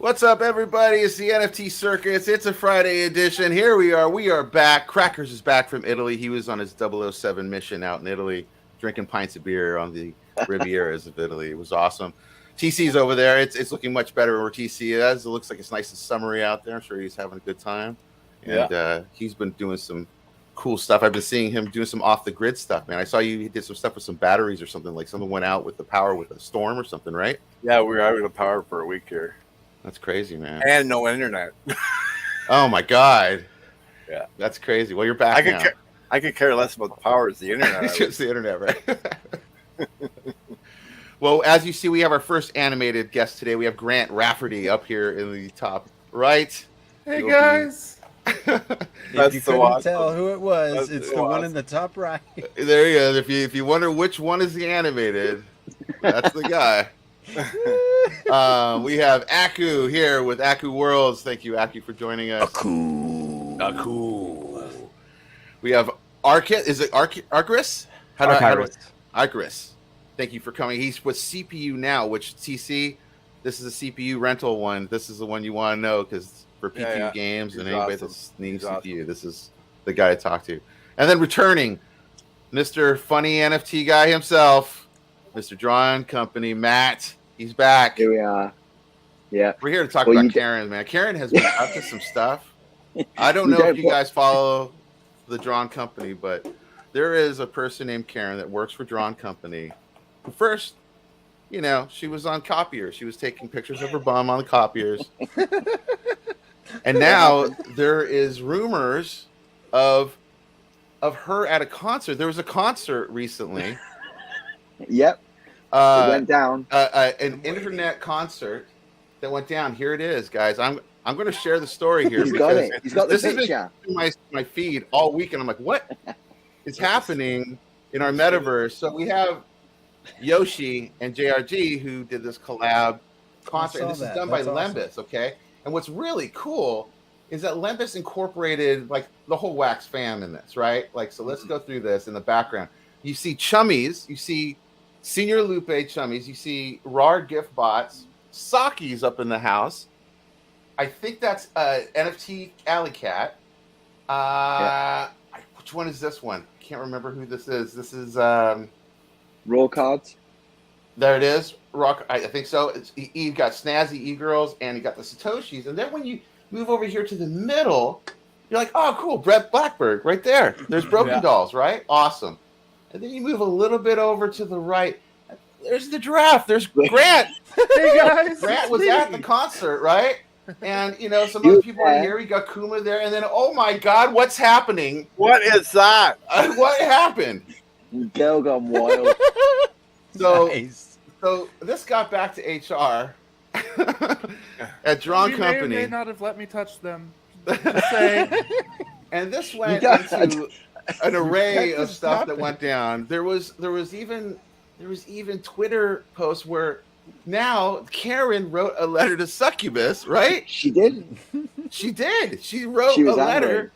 What's up, everybody? It's the NFT Circus. It's a Friday edition. Here we are. We are back. Crackers is back from Italy. He was on his 007 mission out in Italy, drinking pints of beer on the Rivieras of Italy. It was awesome. TC's over there. It's looking much better where TC is. It looks like it's nice and summery out there. I'm sure he's having a good time. And he's been doing some cool stuff. I've been seeing him doing some off-the-grid stuff, man. I saw you did some stuff with some batteries or something. Like something went out with the power with a storm or something, right? Yeah, we were out of the power for a week here. That's crazy, man. And no internet. Oh, my God. Yeah. That's crazy. Well, you're back now. I could care less about the power as the internet. It's just the internet, right? Well, as you see, we have our first animated guest today. We have Grant Rafferty up here in the top right. Hey, guys. If you couldn't tell who it was, it's the one in the top right. There he is. If you wonder which one is the animated, that's the guy. We have Aku here with Aku Worlds. Thank you, Aku, for joining us. Aku. We have Arcus. Is it Arcus? Arcus. Thank you for coming. He's with CPU Now, which TC. This is a CPU rental one. This is the one you want to know because for PTU games and anybody that's needing CPU, this is the guy to talk to. And then returning, Mr. Funny NFT guy himself, Mr. Drawn Company, Matt. He's back. Here we are. Yeah. We're here to talk about Karen, man. Karen has been up to some stuff. I don't know if you guys follow the Drawn Company, but there is a person named Karen that works for Drawn Company. First, you know, she was on copiers. She was taking pictures of her bum on the copiers. And now there is rumors of her at a concert. There was a concert recently. Yep. It went down. An internet concert that went down. Here it is, guys. I'm going to share the story here. He's got it. He's got the picture. This has been my feed all week, and I'm like, what is happening in our metaverse? So we have Yoshi and JRG who did this collab concert. And this is done by M.O.R.B.S, okay? And what's really cool is that M.O.R.B.S incorporated like the whole Wax fam in this, right? Like, so let's go through this in the background. You see Chummies, you see Senior Lupe Chummies, you see RAR Gift Bots, Saki's up in the house. I think that's NFT Alley Cat. Which one is this one? I can't remember who this is. This is Raw Cards. There it is. Rock. I think so. You got Snazzy E-Girls and you got the Satoshis. And then when you move over here to the middle, you're like, oh, cool. Brett Blackbird right there. There's Broken Dolls, right? Awesome. And then you move a little bit over to the right. There's the Giraffe. There's Grant. Hey, guys. Grant was at the concert, right? And, you know, some other people are here. We got Kuma there. And then, oh, my God, what's happening? What is that? What happened? Girl gone wild. So this got back to HR at Drawn Company. May not have let me touch them. And this went into an array of stuff that went down. There was even Twitter posts where now Karen wrote a letter to Succubus, right? She did. She did. She wrote a letter,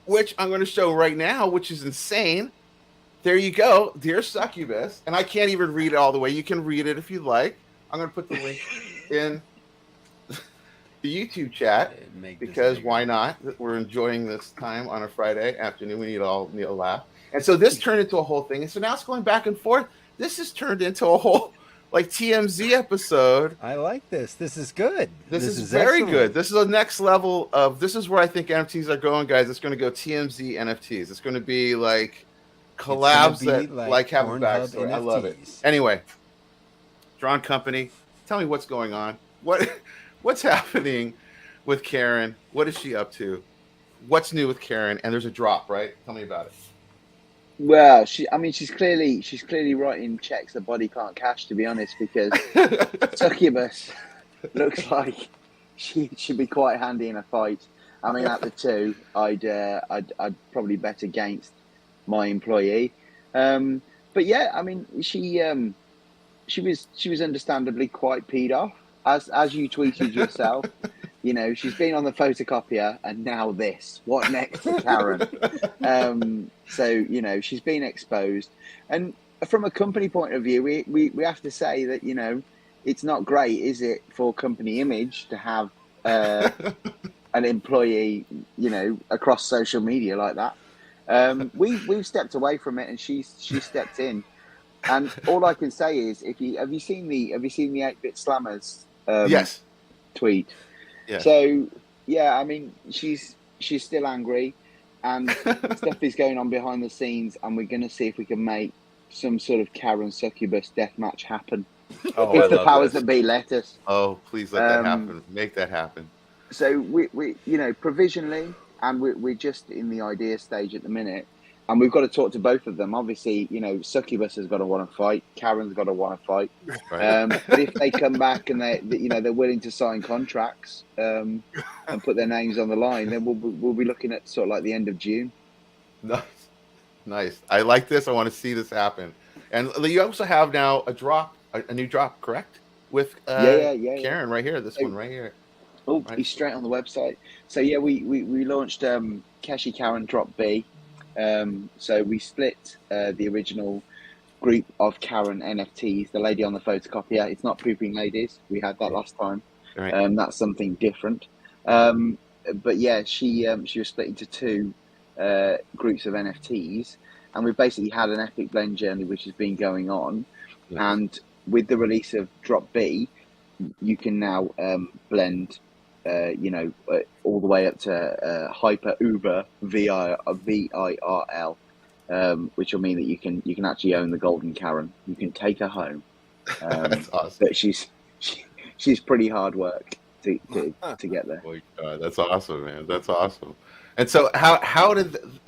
which I'm going to show right now, which is insane. There you go, dear Succubus. And I can't even read it all the way. You can read it if you'd like. I'm going to put the link in the YouTube chat because why not? We're enjoying this time on a Friday afternoon. We need a laugh. And so this turned into a whole thing. And so now it's going back and forth. This has turned into a whole like TMZ episode. I like this. This is good. This is very good. This is the next level of, this is where I think NFTs are going, guys. It's going to go TMZ NFTs. It's going to be like collabs that like have a backstory. I love it. Anyway, Drawn Company, tell me what's going on. What's happening with Karen? What is she up to? What's new with Karen? And there's a drop, right? Tell me about it. Well, she's clearly writing checks the body can't cash, to be honest, because Succubus looks like she should be quite handy in a fight. I mean, at the two, I'd probably bet against my employee. But yeah, I mean, she was understandably quite peed off, as you tweeted yourself. You know, she's been on the photocopier and now this. What next for Karen? So, you know, she's been exposed. And from a company point of view, we have to say that, you know, it's not great, is it, for company image to have an employee, you know, across social media like that. We've stepped away from it, and she stepped in. And all I can say is, have you seen the 8-bit slammers Yes. tweet? Yes. So yeah, I mean, she's still angry, and stuff is going on behind the scenes, and we're going to see if we can make some sort of Karen Succubus death match happen. Oh, If the powers that be let us. Oh, please let that happen. Make that happen. So we you know, provisionally, and we're just in the idea stage at the minute, and we've got to talk to both of them. Obviously, you know, Succubus has got to want to fight. Karen's got to want to fight. Right. But if they come back and they're willing to sign contracts and put their names on the line, then we'll be looking at sort of like the end of June. Nice. I like this. I want to see this happen. And you also have now a new drop, correct? With Karen right here. This one right here. Oh, Right. he's straight on the website. So yeah, we launched Keshi Karen Drop B. So we split the original group of Karen NFTs, the lady on the photocopier. It's not Pooping Ladies. We had that last time. Right. That's something different. But yeah, she was split into two groups of NFTs, and we've basically had an epic blend journey which has been going on. Nice. And with the release of Drop B, you can now blend all the way up to hyper uber VIRL, which will mean that you can actually own the golden Karen. You can take her home. That's awesome. But she's pretty hard work to get there. Oh, God, that's awesome, man. That's awesome. And so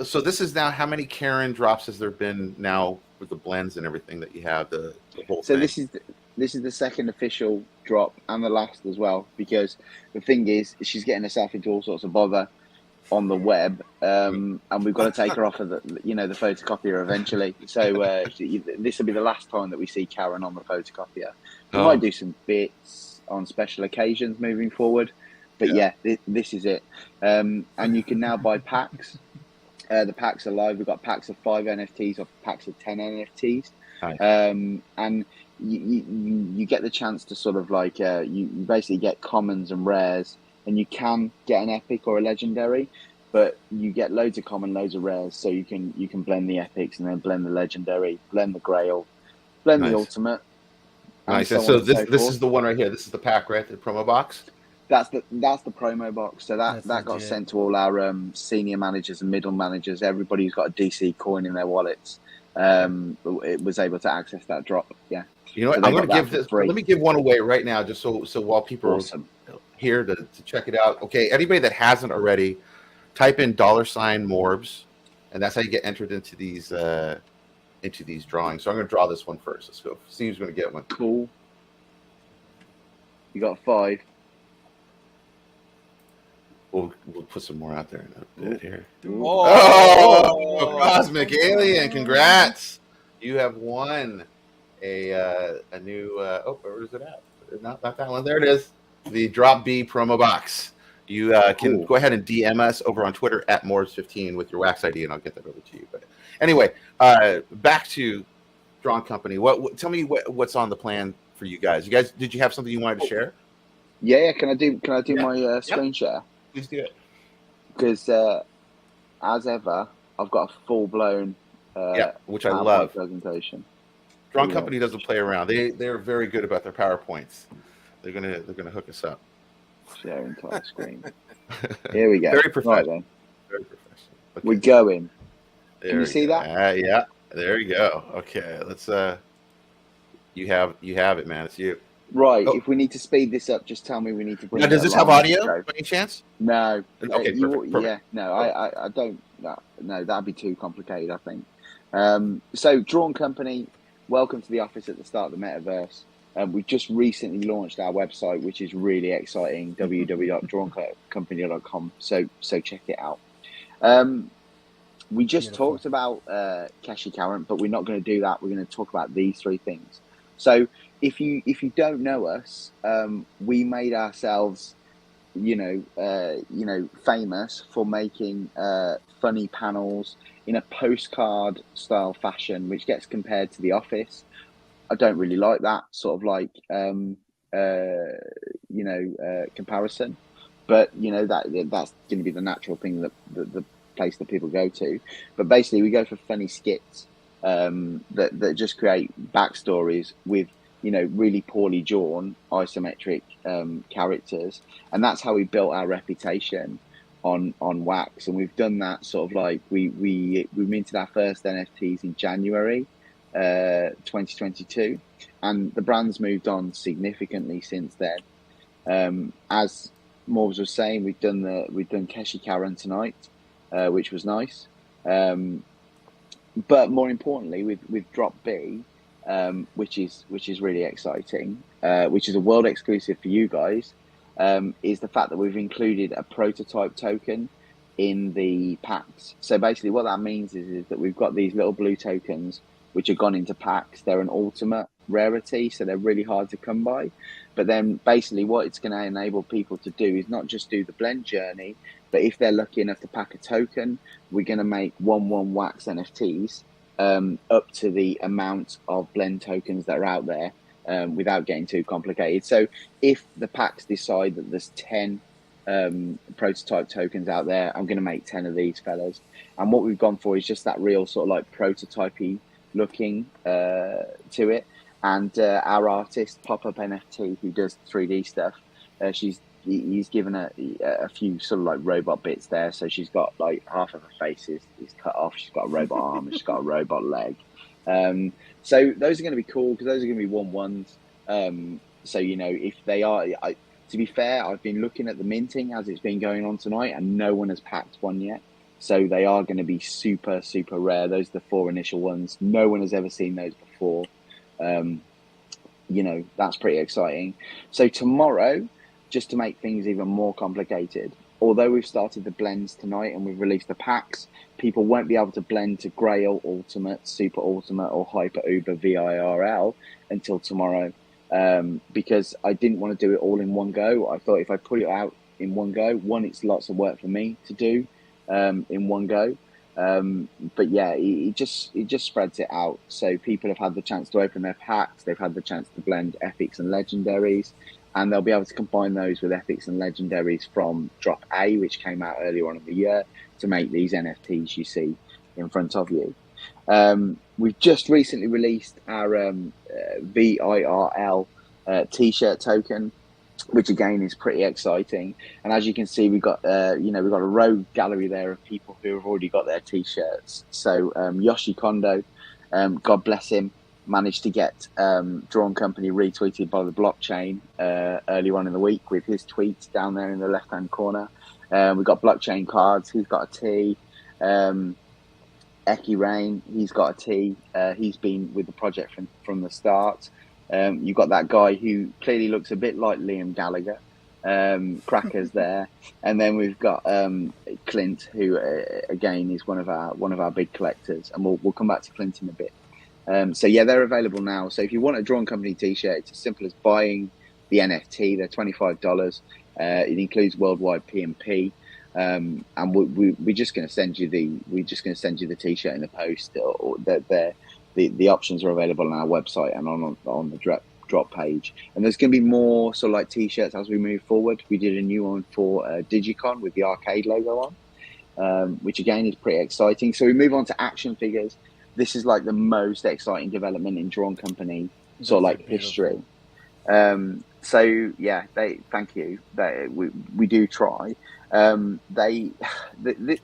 so this is now, how many Karen drops has there been now with the blends and everything that you have, the whole So thing? this is the second official drop and the last as well, because the thing is, she's getting herself into all sorts of bother on the web, and we've got to take her off of the photocopier eventually. So this will be the last time that we see Karen on the photocopier. We might do some bits on special occasions moving forward, but yeah, this is it. And you can now buy packs. The packs are live. We've got packs of 5 NFTs or packs of 10 NFTs. Nice. And you get the chance to sort of like you basically get commons and rares, and you can get an epic or a legendary, but you get loads of common, loads of rares, so you can blend the epics and then blend the legendary, blend the grail, blend the ultimate. Nice. And so this is the one right here. This is the pack, right? The promo box. That's the promo box. So that got legit. sent to all our senior managers and middle managers. Everybody who's got a DC coin in their wallets, it was able to access that drop. Yeah. You know what? So I'm going to give this. free. Let me give one away right now, just so while people are here to check it out. Okay, anybody that hasn't already, type in $MORBS, and that's how you get entered into these drawings. So I'm going to draw this one first. Let's go. See who's going to get one. Cool. You got 5. We'll put some more out there in a bit here. Oh, Cosmic Alien! Congrats, you have won a new. Where is it at? Not that one. There it is. The Drop B promo box. You can go ahead and DM us over on Twitter at MORBS15 with your wax ID, and I'll get that over to you. But anyway, back to Drawn Company. Tell me what's on the plan for you guys? Did you have something you wanted to share? Yeah. Can I do my screen share? Please do it. Because as ever, I've got a full blown which I love. Presentation. Drawn Company doesn't play around. They're very good about their PowerPoints. They're gonna hook us up. Share entire screen. Here we go. Very professional. Right then. Very professional. Okay. We're going. There Can you see that? Yeah. There you go. Okay. Let's. You have it, man. It's you. Right. If we need to speed this up, just tell me we need to bring. Now, does this have audio by any chance? No. Okay. Perfect. Yeah. No. I don't. No. That'd be too complicated, I think. So, Drawn Company. Welcome to the office at the start of the metaverse. We've just recently launched our website, which is really exciting, www.drawncompany.com. So check it out. We just talked about Keshi Karen, but we're not going to do that. We're going to talk about these 3 things. So if you don't know us, we made ourselves, famous for making funny panels in a postcard style fashion, which gets compared to The Office. I don't really like that sort of like comparison. But that's going to be the natural thing, that the place that people go to. But basically, we go for funny skits that just create backstories with really poorly drawn isometric characters, and that's how we built our reputation on Wax. And we've done that sort of like we minted our first NFTs in January 2022, and the brand's moved on significantly since then. As M.O.R.B.S was saying, we've done Keshi Karen tonight, which was nice. But more importantly, with Drop B, which is really exciting, which is a world exclusive for you guys, is the fact that we've included a prototype token in the packs. So basically, what that means is that we've got these little blue tokens which have gone into packs. They're an ultimate rarity, so they're really hard to come by. But then basically what it's going to enable people to do is not just do the blend journey, but if they're lucky enough to pack a token, we're going to make 1/1 Wax NFTs up to the amount of blend tokens that are out there, without getting too complicated. So if the packs decide that there's 10 prototype tokens out there, I'm going to make 10 of these fellas. And what we've gone for is just that real sort of like prototypey looking to it. And our artist, Pop-Up NFT, who does 3D stuff, he's given a few sort of like robot bits there. So she's got like half of her face is cut off. She's got a robot arm and she's got a robot leg. So those are going to be cool because those are going to be 1/1s. So if they are, to be fair, I've been looking at the minting as it's been going on tonight, and no one has packed one yet. So they are going to be super, super rare. Those are the 4 initial ones. No one has ever seen those before. That's pretty exciting. So tomorrow, just to make things even more complicated, although we've started the blends tonight and we've released the packs, people won't be able to blend to Grail Ultimate, Super Ultimate, or Hyper Uber VIRL until tomorrow, because I didn't want to do it all in one go. I thought if I put it out in one go, one, it's lots of work for me to do in one go. But yeah, it just spreads it out. So people have had the chance to open their packs. They've had the chance to blend epics and legendaries, and they'll be able to combine those with epics and legendaries from Drop A, which came out earlier on in the year, to make these NFTs you see in front of you. We've just recently released our VIRL t-shirt token, which again is pretty exciting. And as you can see, we've got a rogue gallery there of people who have already got their t-shirts. So Yoshi Kondo, God bless him, managed to get Drawn Company retweeted by the blockchain earlier on in the week with his tweets down there in the left hand corner. We've got Blockchain Cards, he's got a tee. Eki Rain, he's got a tee. He's been with the project from the start. You've got that guy who clearly looks a bit like Liam Gallagher, Crackers there, and then we've got Clint, who again is one of our big collectors, and we'll come back to Clint in a bit. So yeah, they're available now. So if you want a Drawn Company t-shirt, it's as simple as buying the NFT. They're $25. It includes worldwide P&P. And we're just going to send you the t-shirt in the post. Or the options are available on our website and on the drop page. And there's going to be more sort of like t-shirts as we move forward. We did a new one for Digicon with the arcade logo on, which again is pretty exciting. So we move on to action figures. This is like the most exciting development in Drawn Company sort of like history. So yeah, thank you. We do try.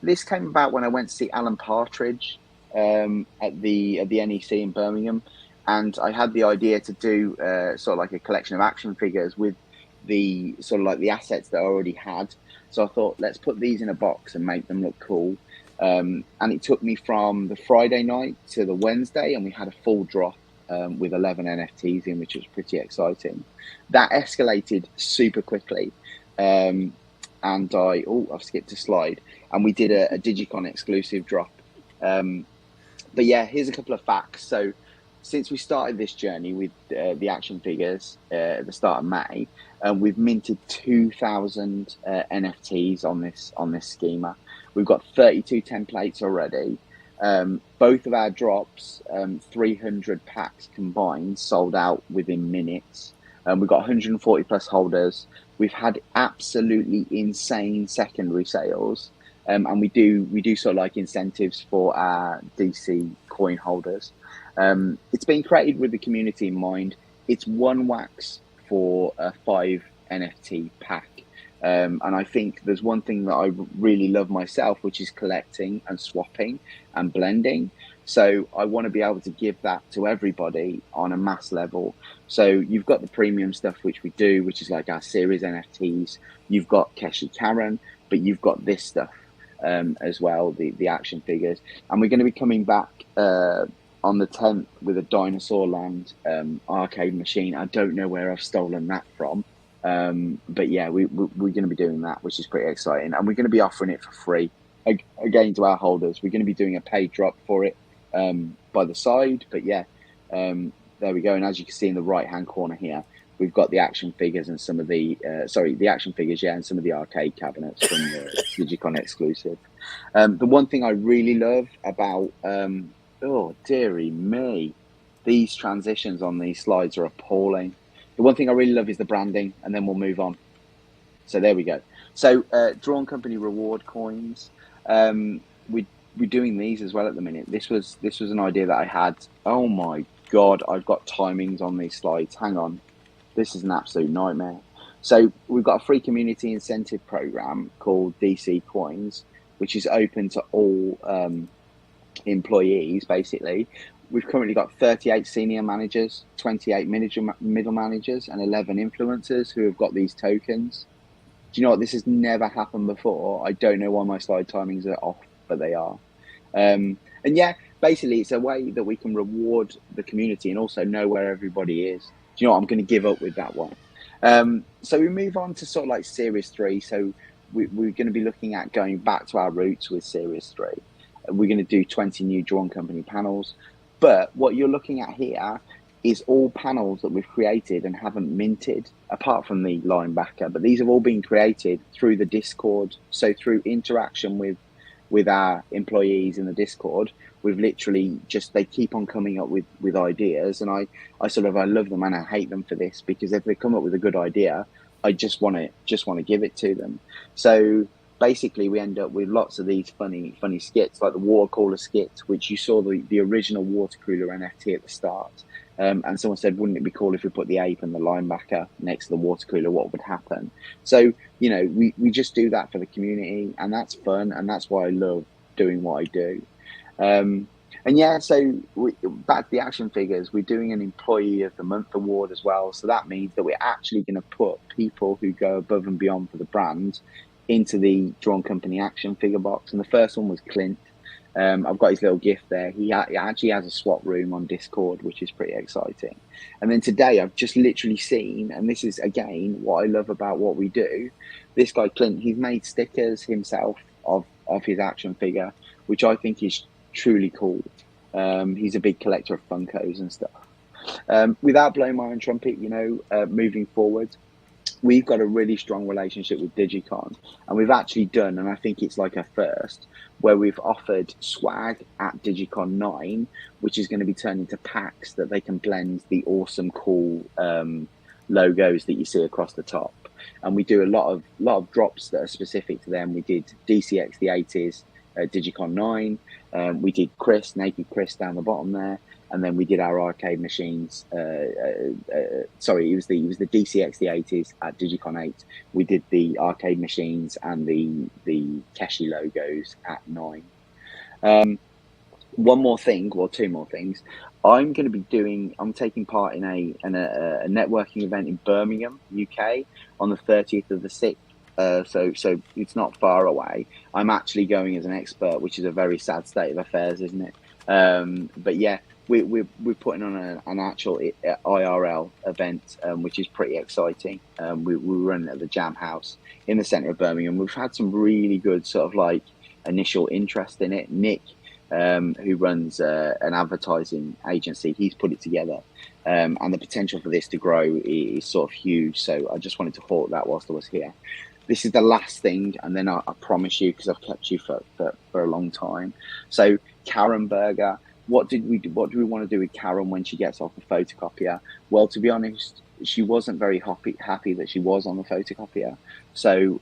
This came about when I went to see Alan Partridge at the NEC in Birmingham, and I had the idea to do sort of like a collection of action figures with the sort of like the assets that I already had. So I thought, let's put these in a box and make them look cool. And it took me from the Friday night to the Wednesday, and we had a full drop with 11 NFTs in, which was pretty exciting. That escalated super quickly. And I've skipped a slide, and we did a Digicon exclusive drop. But yeah, here's a couple of facts. So since we started this journey with the action figures at the start of May, we've minted 2,000 NFTs on this schema. We've got 32 templates already. Both of our drops, 300 packs combined, sold out within minutes. We've got 140 plus holders. We've had absolutely insane secondary sales. And we do sort of like incentives for our DC coin holders. It's been created with the community in mind. It's one wax for a 5 NFT pack. And I think there's one thing that I really love myself, which is collecting and swapping and blending. So I want to be able to give that to everybody on a mass level. So you've got the premium stuff, which we do, which is like our series NFTs. You've got Keshi Karen, but you've got this stuff as well, the action figures. And we're going to be coming back on the 10th with a Dinosaur Land arcade machine. I don't know where I've stolen that from. But yeah, we're going to be doing that, which is pretty exciting. And we're going to be offering it for free again to our holders. We're going to be doing a paid drop for it by the side. But yeah, there we go. And as you can see in the right hand corner here, we've got the action figures and some of the the action figures, yeah, and some of the arcade cabinets from the Digicon exclusive. The one thing I really love about oh dearie me, these transitions on these slides are appalling. The one thing I really love is the branding, and then we'll move on. So there we go. So Drawn Company reward coins. We're doing these as well at the minute. This was an idea that I had. Oh my god, I've got timings on these slides. Hang on, this is an absolute nightmare. So we've got a free community incentive program called DC Coins, which is open to all employees basically. We've currently got 38 senior managers, 28 middle managers, and 11 influencers who have got these tokens. Do you know what? This has never happened before. I don't know why my slide timings are off, but they are. And yeah, basically, it's a way that we can reward the community and also know where everybody is. Do you know what? I'm going to give up with that one. So we move on to sort of like Series 3. So we're going to be looking at going back to our roots with Series 3. We're going to do 20 new Drawn Company panels. But what you're looking at here is all panels that we've created and haven't minted, apart from the linebacker. But these have all been created through the Discord. So through interaction with our employees in the Discord, we've literally just, they keep on coming up with ideas. And I love them and I hate them for this, because if they come up with a good idea, I just want to give it to them. So basically, we end up with lots of these funny skits, like the water cooler skit, which you saw the original water cooler NFT at the start. And someone said, wouldn't it be cool if we put the ape and the linebacker next to the water cooler? What would happen? So, you know, we just do that for the community, and that's fun, and that's why I love doing what I do. And yeah, so back to the action figures, we're doing an Employee of the Month award as well. So that means that we're actually going to put people who go above and beyond for the brand into the Drawn Company action figure box. And the first one was Clint. I've got his little gift there. He actually has a swap room on Discord, which is pretty exciting. And then today I've just literally seen, and this is again what I love about what we do, this guy Clint, he's made stickers himself of his action figure, which I think is truly cool. He's a big collector of Funkos and stuff. Without blowing my own trumpet, you know, moving forward, we've got a really strong relationship with Digicon, and we've actually done, and I think it's like a first, where we've offered swag at Digicon 9, which is going to be turned into packs that they can blend the awesome, cool logos that you see across the top. And we do a lot of drops that are specific to them. We did DCX the 80s at Digicon 9. We did Naked Chris down the bottom there. And then we did our arcade machines. Sorry, it was the DCX the 80s at Digicon 8. We did the arcade machines and the Keshi logos at 9. One more thing, well, two more things. I'm taking part in a networking event in Birmingham, UK, on the 30th of the 6th. So it's not far away. I'm actually going as an expert, which is a very sad state of affairs, isn't it? But yeah. We're putting on an actual IRL event, which is pretty exciting. We're running at the Jam House in the centre of Birmingham. We've had some really good sort of like initial interest in it. Nick, who runs an advertising agency, he's put it together. And the potential for this to grow is sort of huge. So I just wanted to hawk that whilst I was here. This is the last thing, and then I promise you, because I've kept you for a long time. So Karen Berger. What do we want to do with Karen when she gets off the photocopier? Well, to be honest, she wasn't very happy that she was on the photocopier. So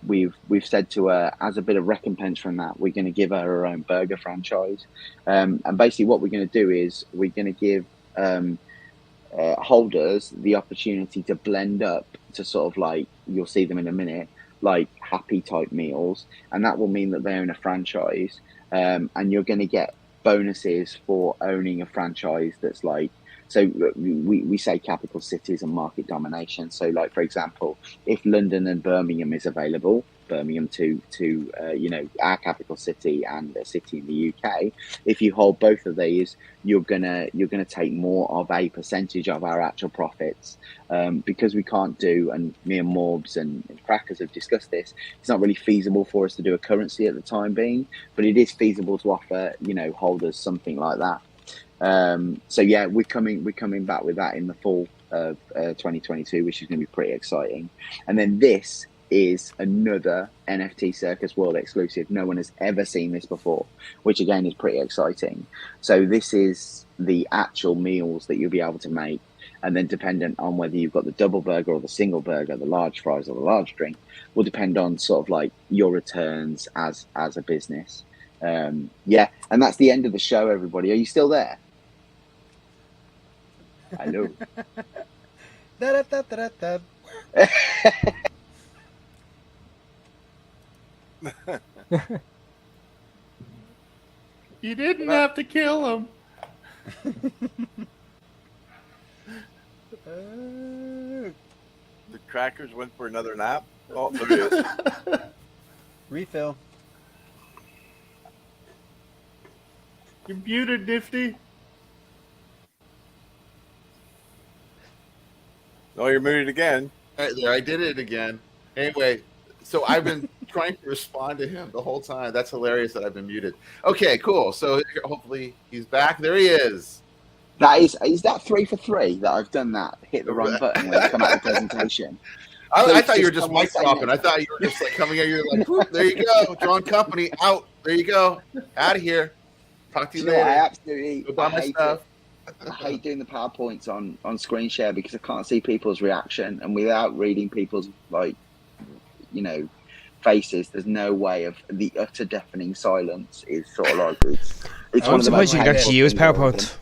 we've said to her, as a bit of recompense from that, we're going to give her own burger franchise. And basically what we're going to do is we're going to give holders the opportunity to blend up to sort of like, you'll see them in a minute, like happy type meals. And that will mean that they own a franchise. And you're going to get bonuses for owning a franchise that's like, so we say capital cities and market domination. So like, for example, if London and Birmingham is available, Birmingham to our capital city and a city in the UK, if you hold both of these, you're gonna take more of a percentage of our actual profits, because we can't do, and me and MORBS and Crackers have discussed this, it's not really feasible for us to do a currency at the time being, but it is feasible to offer holders something like that. So yeah, we're coming back with that in the fall of 2022, which is going to be pretty exciting. And then this is another NFT Circus World exclusive. No one has ever seen this before, which again is pretty exciting. So this is the actual meals that you'll be able to make, and then dependent on whether you've got the double burger or the single burger, the large fries or the large drink, will depend on sort of like your returns as a business. Yeah, and that's the end of the show, everybody. Are you still there? Hello. Da-da-da-da-da. You didn't have to kill him. The Crackers went for another nap. Oh, there he is. Refill. You're muted, Nifty. Oh, you're muted again. Right there, I did it again. Anyway, so I've been trying to respond to him the whole time. That's hilarious that I've been muted. Okay, cool. So hopefully he's back. There he is. Is that 3 for 3 that I've done that? Hit the wrong button when I come out of the presentation. I thought you were just mic swapping. I thought you were just like coming out. You're like, whoop, there you go. Drawn company out. There you go. Out of here. Talk to you later. I absolutely Go buy my stuff. I hate doing the PowerPoints on screen share because I can't see people's reaction, and without reading people's faces, there's no way of the utter deafening silence is sort of like it's I'm surprised you can actually use PowerPoint.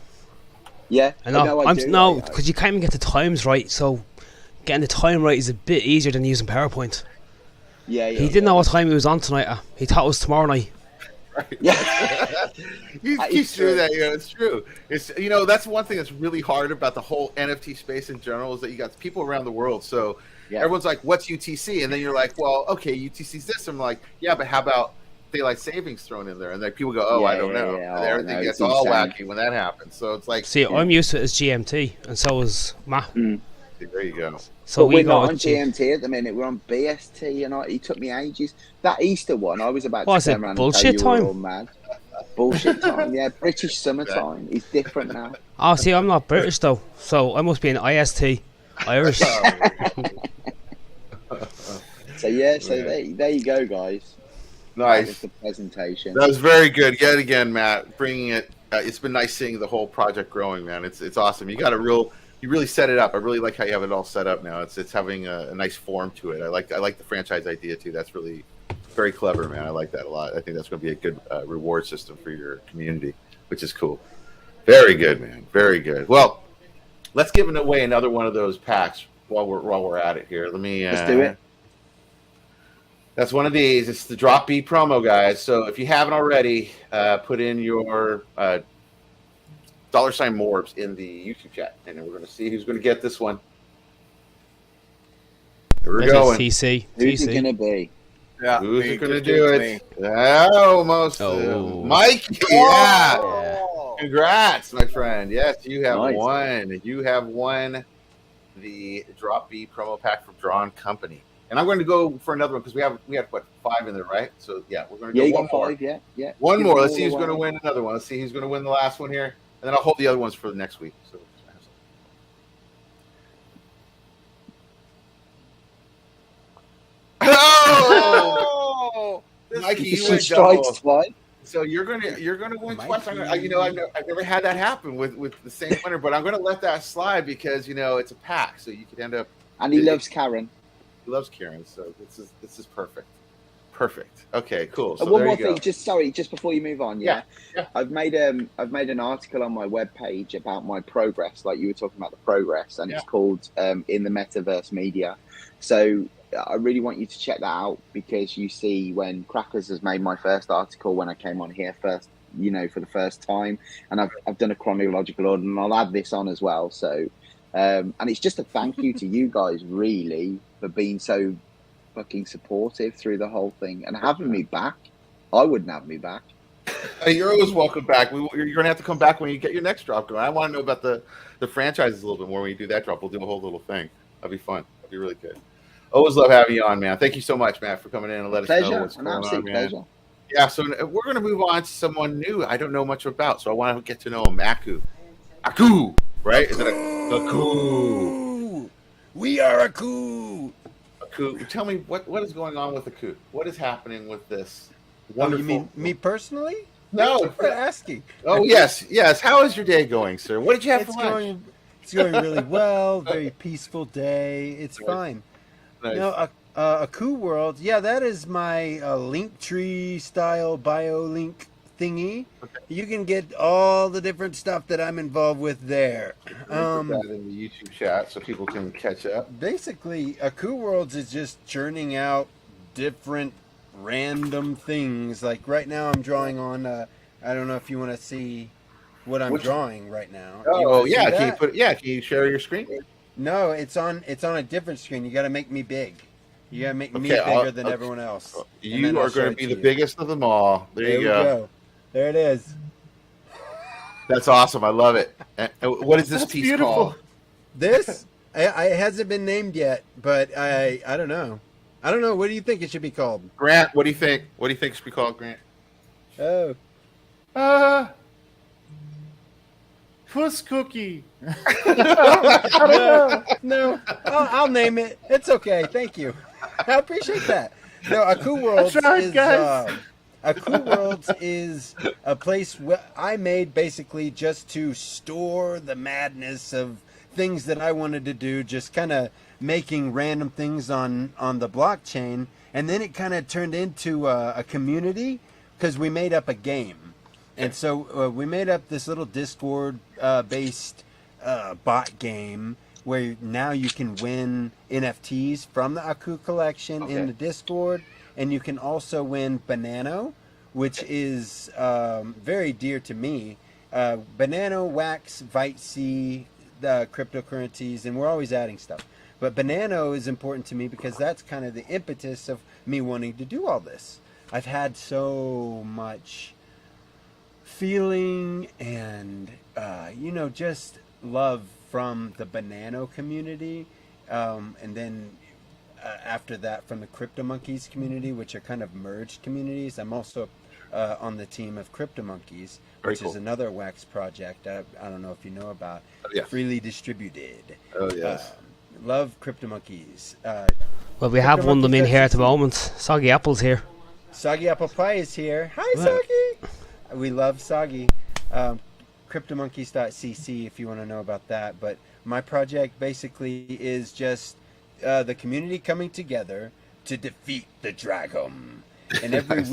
Yeah, I know. Because you can't even get the times right, so getting the time right is a bit easier than using PowerPoint. Yeah. He didn't know what time he was on tonight. He thought it was tomorrow night. Right. Yeah. He's true that, it's true. It's that's one thing that's really hard about the whole NFT space in general is that you got people around the world. So everyone's like, "What's UTC?" And then you're like, "Well, okay, UTC's this." I'm like, "Yeah, but how about daylight savings thrown in there?" And then people go, "Oh, I don't know." And everything gets all wacky when that happens. So it's like, see, I'm used to it as GMT, and so is Matt. There you go. So we're not on GMT at the minute. We're on BST, and it took me ages. That Easter one, I was about to turn around and tell you were all mad. Bullshit time. Yeah, British summertime is different now. Oh, see, I'm not British though, so I must be an IST, Irish. So there you go, guys. Nice. That was the presentation. That was very good. Yet again, Matt, bringing it. It's been nice seeing the whole project growing, man. It's awesome. You really set it up. I really like how you have it all set up now. It's having a nice form to it. I like the franchise idea too. That's really very clever, man. I like that a lot. I think that's going to be a good reward system for your community, which is cool. Very good, man. Very good. Well, let's give away another one of those packs while we're at it here. Let's do it. That's one of these. It's the Drop B promo, guys. So if you haven't already, put in your $MORBS in the YouTube chat, and then we're going to see who's going to get this one. Here we're going. TC. Who's it going to be? Yeah, who's it going to do it? Almost. Mikey. Oh. Yeah. Congrats, my friend. Yes, you have Nice. won. You have won the Drop B promo pack from Drawn Company. And I'm going to go for another one because we have what, 5 in there, right? So yeah, we're going to go you one got more. 5, yeah. One Give more. them Let's all see who's away. going to win another one. Let's see who's going to win the last one here, and then I'll hold the other ones for the next week. So. Oh, Mikey, you went strikes double. twice. So you're gonna win Might twice. be. I've never had that happen with the same winner, but I'm gonna let that slide because it's a pack, so you could end up. And he loves Karen. He loves Karen, so this is perfect. Perfect. Okay, cool. So One there more you go. thing, just before you move on, yeah. Yeah. I've made an article on my webpage about my progress, like you were talking about the progress, and it's called In the Metaverse Media. So I really want you to check that out because you see when Crackers has made my first article when I came on here first, for the first time, and I've done a chronological order, and I'll add this on as well. So, and it's just a thank you to you guys really for being so fucking supportive through the whole thing and having me back. I wouldn't have me back. You're always welcome back. You're gonna have to come back when you get your next drop going. I want to know about the franchises a little bit more when you do that drop. We'll do a whole little thing. That'd be fun. That'd be really good. Always love having you on, man. Thank you so much, Matt, for coming in and let us know what's going on, man. Pleasure. Yeah, so we're gonna move on to someone new. I don't know much about, so I want to get to know him. Aku, right? Is it Aku? We are Aku. Aku, tell me what is going on with Aku? What is happening with this? Oh, Wonderful. you mean me personally? No, Thank you for asking. Oh yes. How is your day going, sir? What did you have for lunch? It's going really well. Very peaceful day. It's fine. Nice. Aku World. Yeah, that is my Linktree style bio link thingy. Okay. You can get all the different stuff that I'm involved with there. Put that in the YouTube chat so people can catch up. Basically, Aku Worlds is just churning out different random things. Like right now, I'm drawing on. I don't know if you want to see what I'm drawing right now. Oh yeah, can you share your screen? No, it's on a different screen. You got to make me big. You got to make me bigger than everyone else. You are going to be the biggest of them all. There you go. There it is. That's awesome. I love it. And what is this piece called? This it hasn't been named yet, but I don't know. I don't know. What do you think it should be called? Grant, what do you think? What do you think it should be called, Grant? Oh. Puss Cookie. No. I'll name it. It's okay. Thank you. I appreciate that. No, Aku Worlds Aku Worlds is a place I made basically just to store the madness of things that I wanted to do, just kind of making random things on the blockchain, and then it kind of turned into a community because we made up a game. And so we made up this little Discord based bot game where now you can win NFTs from the Aku collection in the Discord, and you can also win Banano, which is very dear to me. Banano, Wax, Vitesi, the cryptocurrencies, and we're always adding stuff. But Banano is important to me because that's kind of the impetus of me wanting to do all this. I've had so much feeling and just love from the Banano community, and then after that from the Crypto Monkeys community, which are kind of merged communities. I'm also on the team of Crypto Monkeys, which is another Wax project I don't know if you know about. Freely distributed. Oh yes. Love Crypto Monkeys. Well, we have one of them in here at the moment. Soggy Apple's here. Soggy Apple Pie is here. Hi, Soggy. We love Soggy. CryptoMonkeys.cc if you want to know about that. But my project basically is just the community coming together to defeat the dragon. And every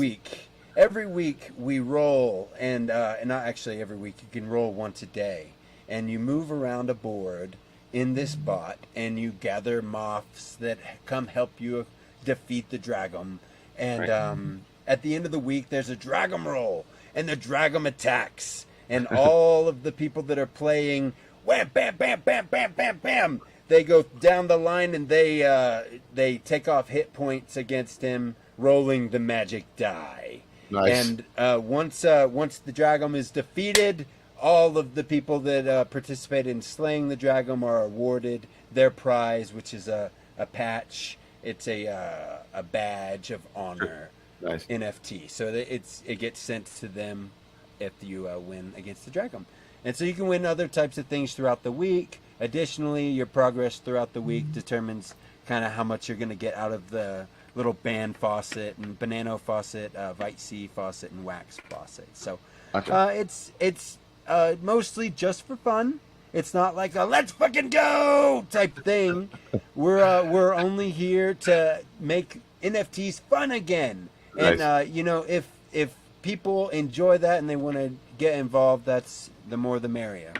week we roll, and not actually every week, you can roll once a day. And you move around a board in this bot, and you gather moths that come help you defeat the dragon. And at the end of the week, there's a dragon roll, and the dragon attacks. And all of the people that are playing, wham, bam, bam, bam, bam, bam, bam, they go down the line, and they take off hit points against him, rolling the magic die. Nice. And once the dragon is defeated, all of the people that participate in slaying the dragon are awarded their prize, which is a patch. It's a badge of honor. Nice. NFT. So it gets sent to them if you win against the dragon. And so you can win other types of things throughout the week. Additionally, your progress throughout the week determines kind of how much you're going to get out of the little band faucet and banana faucet, Vite C faucet, and wax faucet. So it's mostly just for fun. It's not like a let's fucking go type thing. We're only here to make NFTs fun again. And Nice. if people enjoy that and they want to get involved, that's the more the merrier.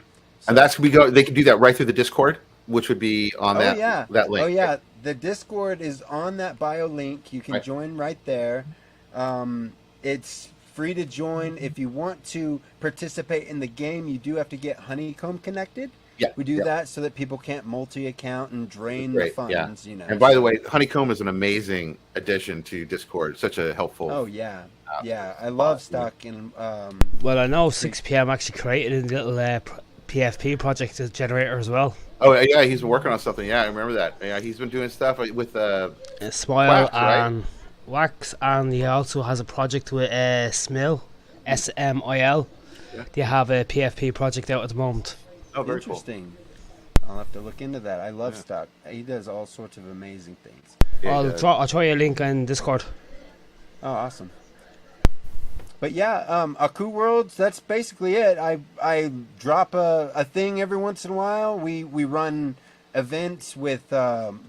And that's they can do that right through the Discord, which would be on that link. Oh yeah, the Discord is on that bio link. You can join right there. It's free to join. If you want to participate in the game, you do have to get Honeycomb connected. Yeah, we do that so that people can't multi-account and drain the funds. Yeah. And by the way, Honeycomb is an amazing addition to Discord. Such a helpful. Oh yeah, I love stock and. Well, I know 6PM actually created a little PFP project generator as well. Oh yeah, he's working on something. Yeah, I remember that. Yeah, he's been doing stuff with Smile Wax, right? and Wax, and he also has a project with Smil, SMIL. Yeah. They have a PFP project out at the moment. Oh, very interesting. Cool. I'll have to look into that. I love stock. He does all sorts of amazing things. Yeah, I'll throw you a link in Discord. Oh, awesome. But yeah, Aku Worlds, that's basically it. I drop a thing every once in a while. We run events with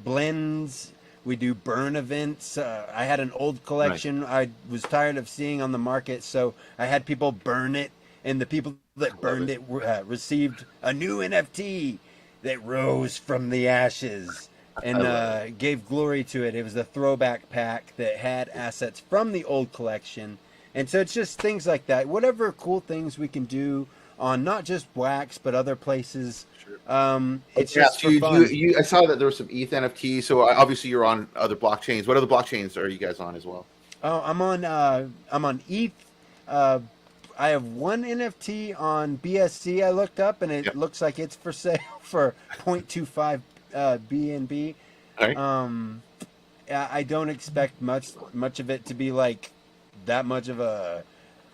blends. We do burn events. I had an old collection I was tired of seeing on the market, so I had people burn it, and the people that burned it received a new NFT that rose from the ashes and gave glory to it. It was a throwback pack that had assets from the old collection. And so it's just things like that. Whatever cool things we can do on not just Wax, but other places. It's just for fun. I saw that there were some ETH NFTs. So obviously you're on other blockchains. What other blockchains are you guys on as well? Oh, I'm on ETH. I have one NFT on BSC I looked up, and it looks like it's for sale for 0.25 BNB. Right. I don't expect much of it to be like that much of a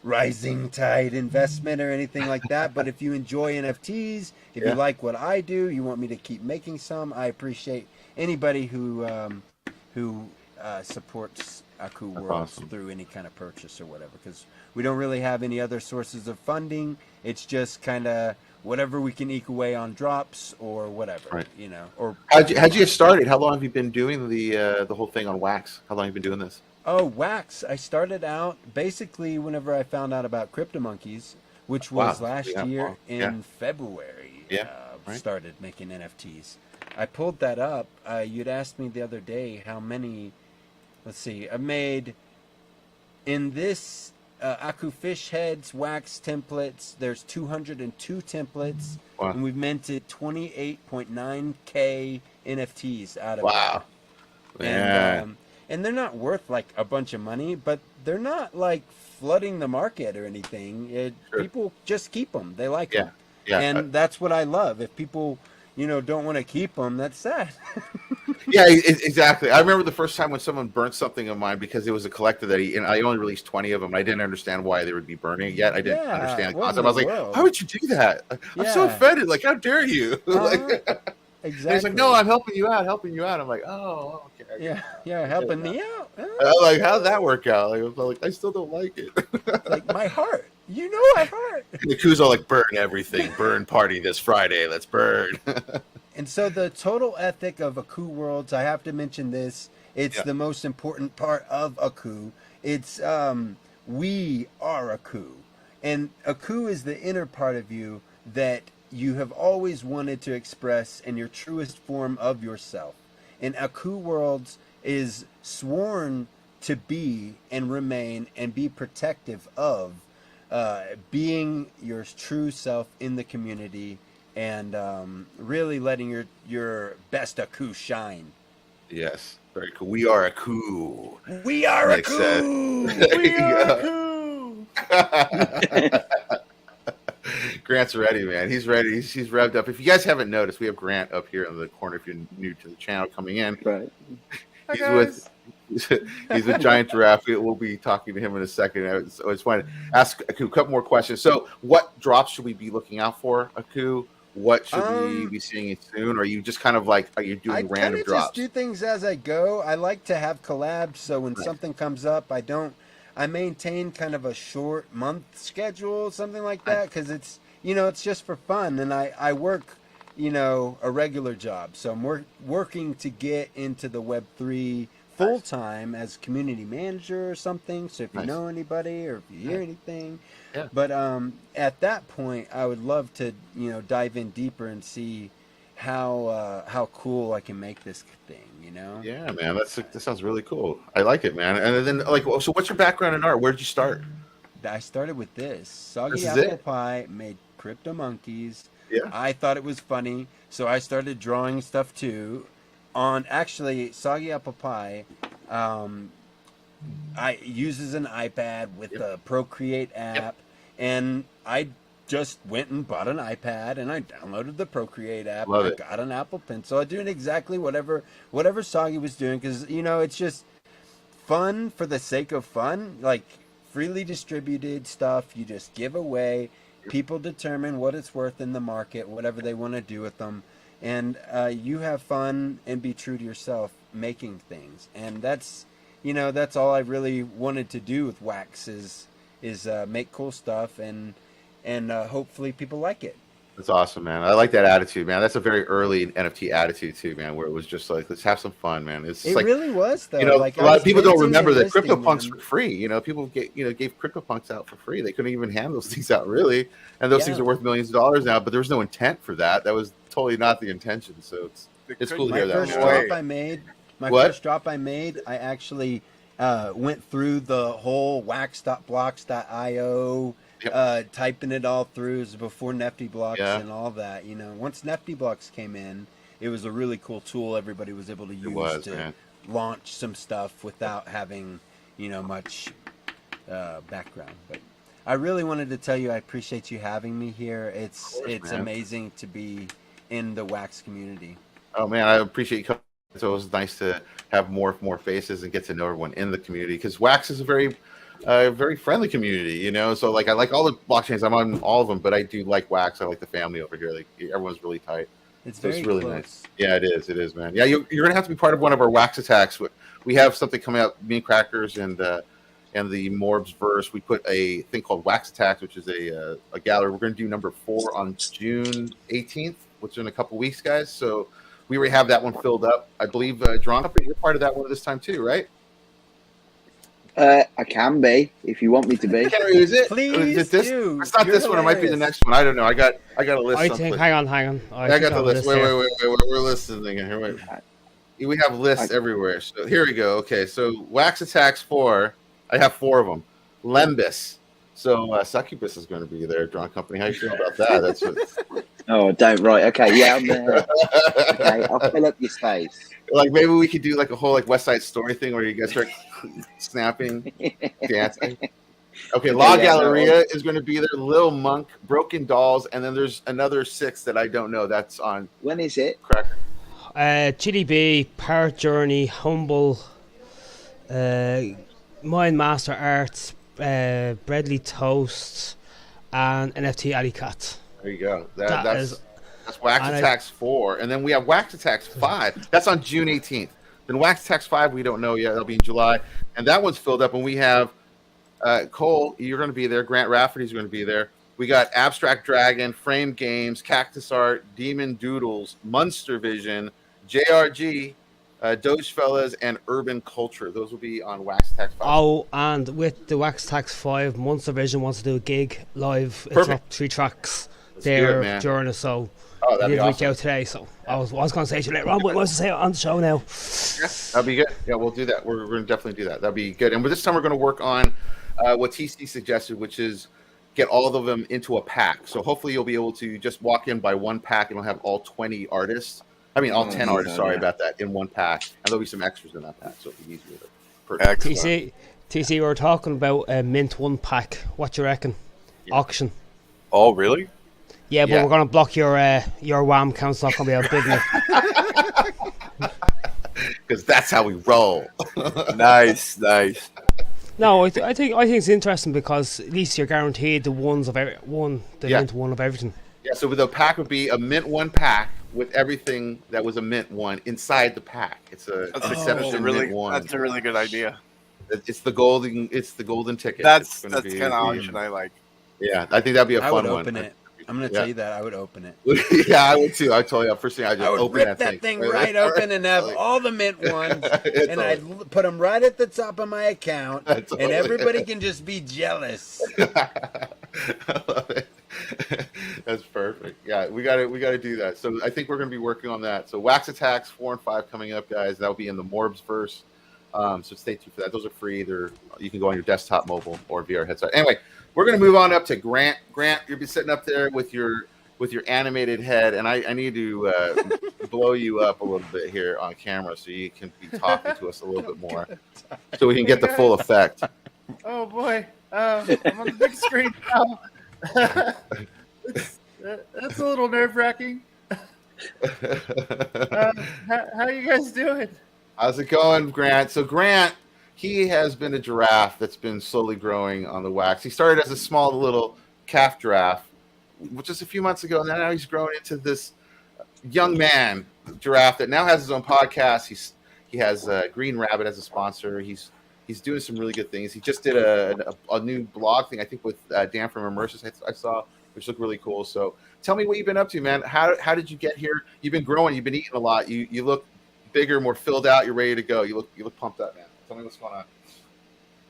rising tide investment or anything like that. But if you enjoy NFTs, if you like what I do, you want me to keep making some, I appreciate anybody who supports Aku Worlds through any kind of purchase or whatever, because we don't really have any other sources of funding. It's just kind of whatever we can eke away on drops or whatever, Or how'd you get started? How long have you been doing the whole thing on Wax? How long have you been doing this? Oh, Wax. I started out basically whenever I found out about CryptoMonkeys, which was last year in February. Started making NFTs. I pulled that up. You'd asked me the other day how many. Let's see. I made in this Aku Fish Heads Wax templates. There's 202 templates, and we've minted 28.9K NFTs out of it. And, and they're not worth like a bunch of money, but they're not like flooding the market or anything. People just keep them. They like them. Yeah. And that's what I love. If people, don't want to keep them, that's sad. Yeah, exactly. I remember the first time when someone burnt something of mine because it was a collector and I only released 20 of them. I didn't understand why they would be burning yet. I didn't understand the concept. I was like, how would you do that? I'm so offended. Like, how dare you? Exactly. He's like, no, I'm helping you out. I'm like, oh, okay. Yeah, helping me out. Like, how'd that work out? Like, I still don't like it. Like my heart. My heart. The Ku's all like, burn everything. Burn party this Friday. Let's burn. And so the total ethic of Aku Worlds, I have to mention this. It's the most important part of Aku. It's we are Aku. And Aku is the inner part of you that you have always wanted to express in your truest form of yourself. And Aku Worlds is sworn to be and remain and be protective of being your true self in the community and really letting your best Aku shine. Yes, very cool. We are Aku. We are Aku. We are Aku. Grant's ready, man. He's ready. He's revved up. If you guys haven't noticed, we have Grant up here in the corner. If you're new to the channel coming in, right? He's with Giant Giraffe. We'll be talking to him in a second. I just want to ask Aku a couple more questions. So, what drops should we be looking out for, Aku? what should we be seeing soon? Or are you just kind of like, are you doing I random kind of drops? just do things as I go. I like to have collabs, so when something comes up, I maintain kind of a short month schedule, something like that, because it's it's just for fun, and I work a regular job, so I'm working to get into the Web3 full time as community manager or something. So if you know anybody or if you hear anything, but at that point, I would love to dive in deeper and see how cool I can make this thing. Yeah, man, that sounds really cool. I like it, man. And then like, so what's your background in art? Where did you start? I started with this Soggy This is Apple it? Pie made crypto monkeys. Yeah. I thought it was funny, so I started drawing stuff too. On actually Soggy Apple Pie, I uses an iPad with the Procreate app, and I just went and bought an iPad and I downloaded the Procreate app. Love I it. got an Apple Pencil. I'm doing exactly whatever Soggy was doing, because it's just fun for the sake of fun, like freely distributed stuff. You just give away. People determine what it's worth in the market, whatever they want to do with them, and you have fun and be true to yourself making things. And that's all I really wanted to do with Wax is make cool stuff and hopefully people like it. That's awesome, man. I like that attitude, man. That's a very early NFT attitude too, man. Where it was just like, let's have some fun, man. It like, really was though. Like, a lot of people don't remember that listing CryptoPunks were free. People gave CryptoPunks out for free. They couldn't even hand those things out really, and those things are worth millions of dollars now. But there was no intent for that. That was totally not the intention. So it's cool to hear that. First drop I made, I actually went through the whole wax.blocks.io. Typing it all through. It was before NiftyBlocks and all that. Once NiftyBlocks came in, it was a really cool tool everybody was able to use to launch some stuff without having much background. But I really wanted to tell you I appreciate you having me here. It's amazing to be in the Wax community. Oh man, I appreciate you coming. It's always nice to have more faces and get to know everyone in the community, because Wax is a very friendly community, So like, I like all the blockchains. I'm on all of them, but I do like Wax. I like the family over here. Like, everyone's really tight. It's really close. nice. Yeah, it is, man. Yeah, you're gonna have to be part of one of our Wax attacks. We have something coming out. Me and Crackers and the M.O.R.B.S verse. We put a thing called Wax Attacks, which is a gallery. We're gonna do number 4 on June 18th, which is in a couple weeks, guys. So we already have that one filled up. I believe, Drawn Company, you're part of that one this time too, right? I can be if you want me to be. Is it? Please do. It's not this one. It might be the next one. I don't know. I got a list. I think. Hang on. I got the list. Wait. We're listening here. Wait. We have lists everywhere. So here we go. Okay. So Wax Attacks 4. I have 4 of them. Lembus. So Succubus is going to be there. Drawn Company. How you feel about that? That's what. Oh, don't. Right. Okay. Yeah, I'm there. Okay. I'll fill up your space. Like, maybe we could do like a whole like West Side Story thing where you guys start snapping, dancing. Okay, La Galleria is going to be there. Lil Monk, Broken Dolls, and then there's another 6 that I don't know. That's on. When is it? Cracker. Chili B, Parrot Journey, Humble, Mind Master Arts, Breadly Toast, and NFT Alley Cat. There you go. That's Wax Attacks 4. And then we have Wax Attacks 5. That's on June 18th. Then Wax Attacks 5, we don't know yet. That'll be in July. And that one's filled up. And we have Cole, you're going to be there. Grant Rafferty's going to be there. We got Abstract Dragon, Frame Games, Cactus Art, Demon Doodles, Munster Vision, JRG, Doge Fellas, and Urban Culture. Those will be on Wax Attacks 5. Oh, and with the Wax Attacks 5, Munster Vision wants to do a gig live. It's Perfect. up 3 tracks. There during it, so that'd be awesome. Reach out today, so I was going to say to you later on, but I was to say it on the show now. Yeah, that'd be good. Yeah, we'll do that. We're going to definitely do that. That'd be good. And this time we're going to work on what TC suggested, which is get all of them into a pack. So hopefully you'll be able to just walk in by one pack and we'll have all 20 artists. I mean, all 10 artists, sorry about that, in one pack. And there'll be some extras in that pack, so it'll be easier to purchase. TC, we were talking about a Mint 1 pack. What do you reckon? Yeah. Auction. Oh, really? Yeah, but we're going to block your WAM count. It's not going to be out big enough. Because that's how we roll. Nice. No, I think it's interesting because at least you're guaranteed the ones of Mint 1 of everything. Yeah, so the pack would be a Mint 1 pack with everything that was a Mint 1 inside the pack. It's a That's Inception Mint 1. That's a really good idea. It's the golden ticket. That's It's gonna kind be- of auction I like. Yeah, I think that'd be a I fun would one. open it. I'm gonna Yeah. tell you that I would open it. Yeah, I would too. I told you first thing I just I would open rip that thing right open and have all the Mint ones, and I'd put them right at the top of my account, Totally. and everybody can just be jealous. I love it. That's perfect. Yeah, we got to do that. So I think we're going to be working on that. So Wax Attacks 4 and 5 coming up, guys. That'll be in the MORBS verse. So stay tuned for that. Those are free. You can go on your desktop, mobile, or VR headset. Anyway, we're going to move on up to Grant. Grant, you'll be sitting up there with your animated head, and I need to blow you up a little bit here on camera so you can be talking to us a little bit more, so we can get the full effect. Oh boy, I'm on the big screen now. That's a little nerve-wracking. How you guys doing? How's it going, Grant? So Grant, he has been a giraffe that's been slowly growing on the wax. He started as a small little calf giraffe just a few months ago, and now he's grown into this young man giraffe that now has his own podcast. He has Green Rabbit as a sponsor. He's doing some really good things. He just did a new blog thing, I think, with Dan from M.O.R.B.S. I saw, which looked really cool. So tell me what you've been up to, man. How did you get here? You've been growing. You've been eating a lot. You look bigger, more filled out. You're ready to go. You look pumped up, man. Tell me what's going on.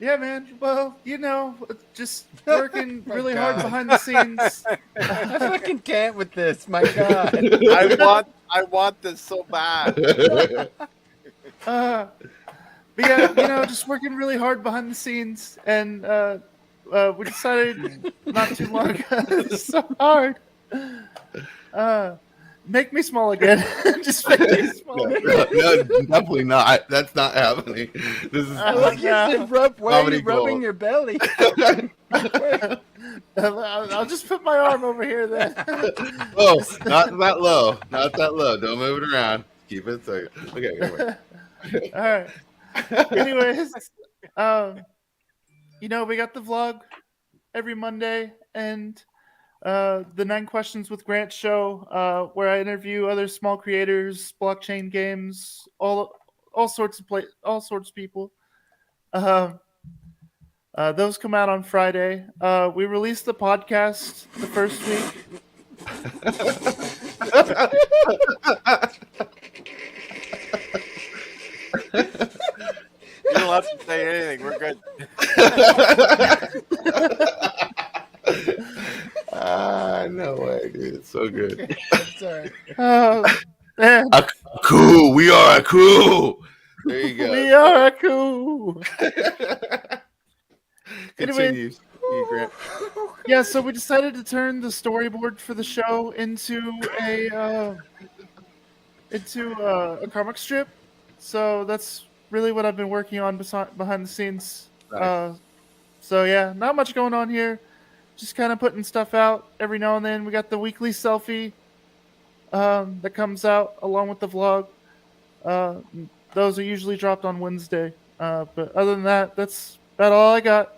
Yeah, man. Well, just working really hard behind the scenes. I fucking can't with this. My God. I want this so bad. But yeah, just working really hard behind the scenes, and we decided not too long ago. It's so hard. Make me small again. Just make me small again. No, definitely not. That's not happening. This is I like you said, why are you rubbing your belly? I'll just put my arm over here then. Oh, not that low. Not that low. Don't move it around. Keep it safe. Okay, anyway. All right. Anyways, we got the vlog every Monday, and the 9 Questions with Grant show, where I interview other small creators, blockchain games, all sorts of people. Those come out on Friday. We released the podcast the first week. You don't have to say anything. We're good. No way, dude. It's so good. Sorry. Man. A coup. We are a coup. There you go. We are a coup. Continues. Grant. Yeah, so we decided to turn the storyboard for the show into a comic strip. So that's really what I've been working on behind the scenes. Nice. So yeah, not much going on here. Just kind of putting stuff out every now and then. We got the weekly selfie that comes out along with the vlog. Those are usually dropped on Wednesday. But other than that, that's about all I got.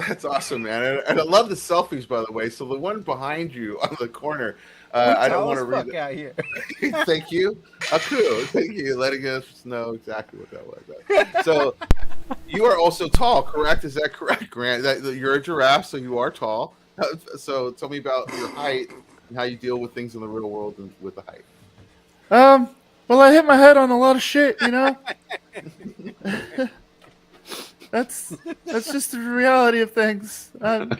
That's awesome, man. And I love the selfies, by the way. So the one behind you on the corner, I don't want to read it. Out here. Thank you. A coup. Thank you. Letting us know exactly what that was. So you are also tall, correct? Is that correct, Grant? You're a giraffe, so you are tall. So tell me about your height and how you deal with things in the real world and with the height. Well, I hit my head on a lot of shit, That's just the reality of things. I'm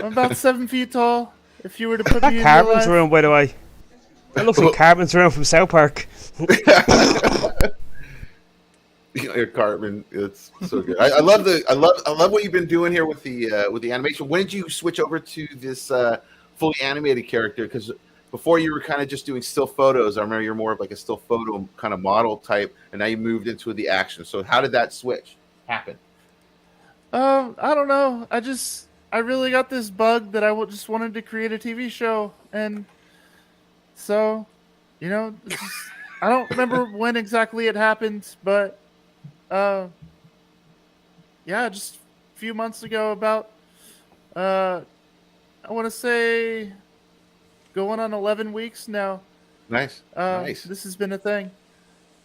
about 7 feet tall. If you were to put me in real Carbon's life, room, by the way. That looks like Carbon's room from South Park. Cartman, it's so good. I love what you've been doing here with the animation. When did you switch over to this fully animated character? Because before you were kind of just doing still photos. I remember you're more of like a still photo kind of model type, and now you moved into the action. So how did that switch happen? I don't know. I really got this bug that just wanted to create a TV show, and so, I don't remember when exactly it happened, but yeah, just a few months ago, about I want to say going on 11 weeks now. Nice. Nice. This has been a thing.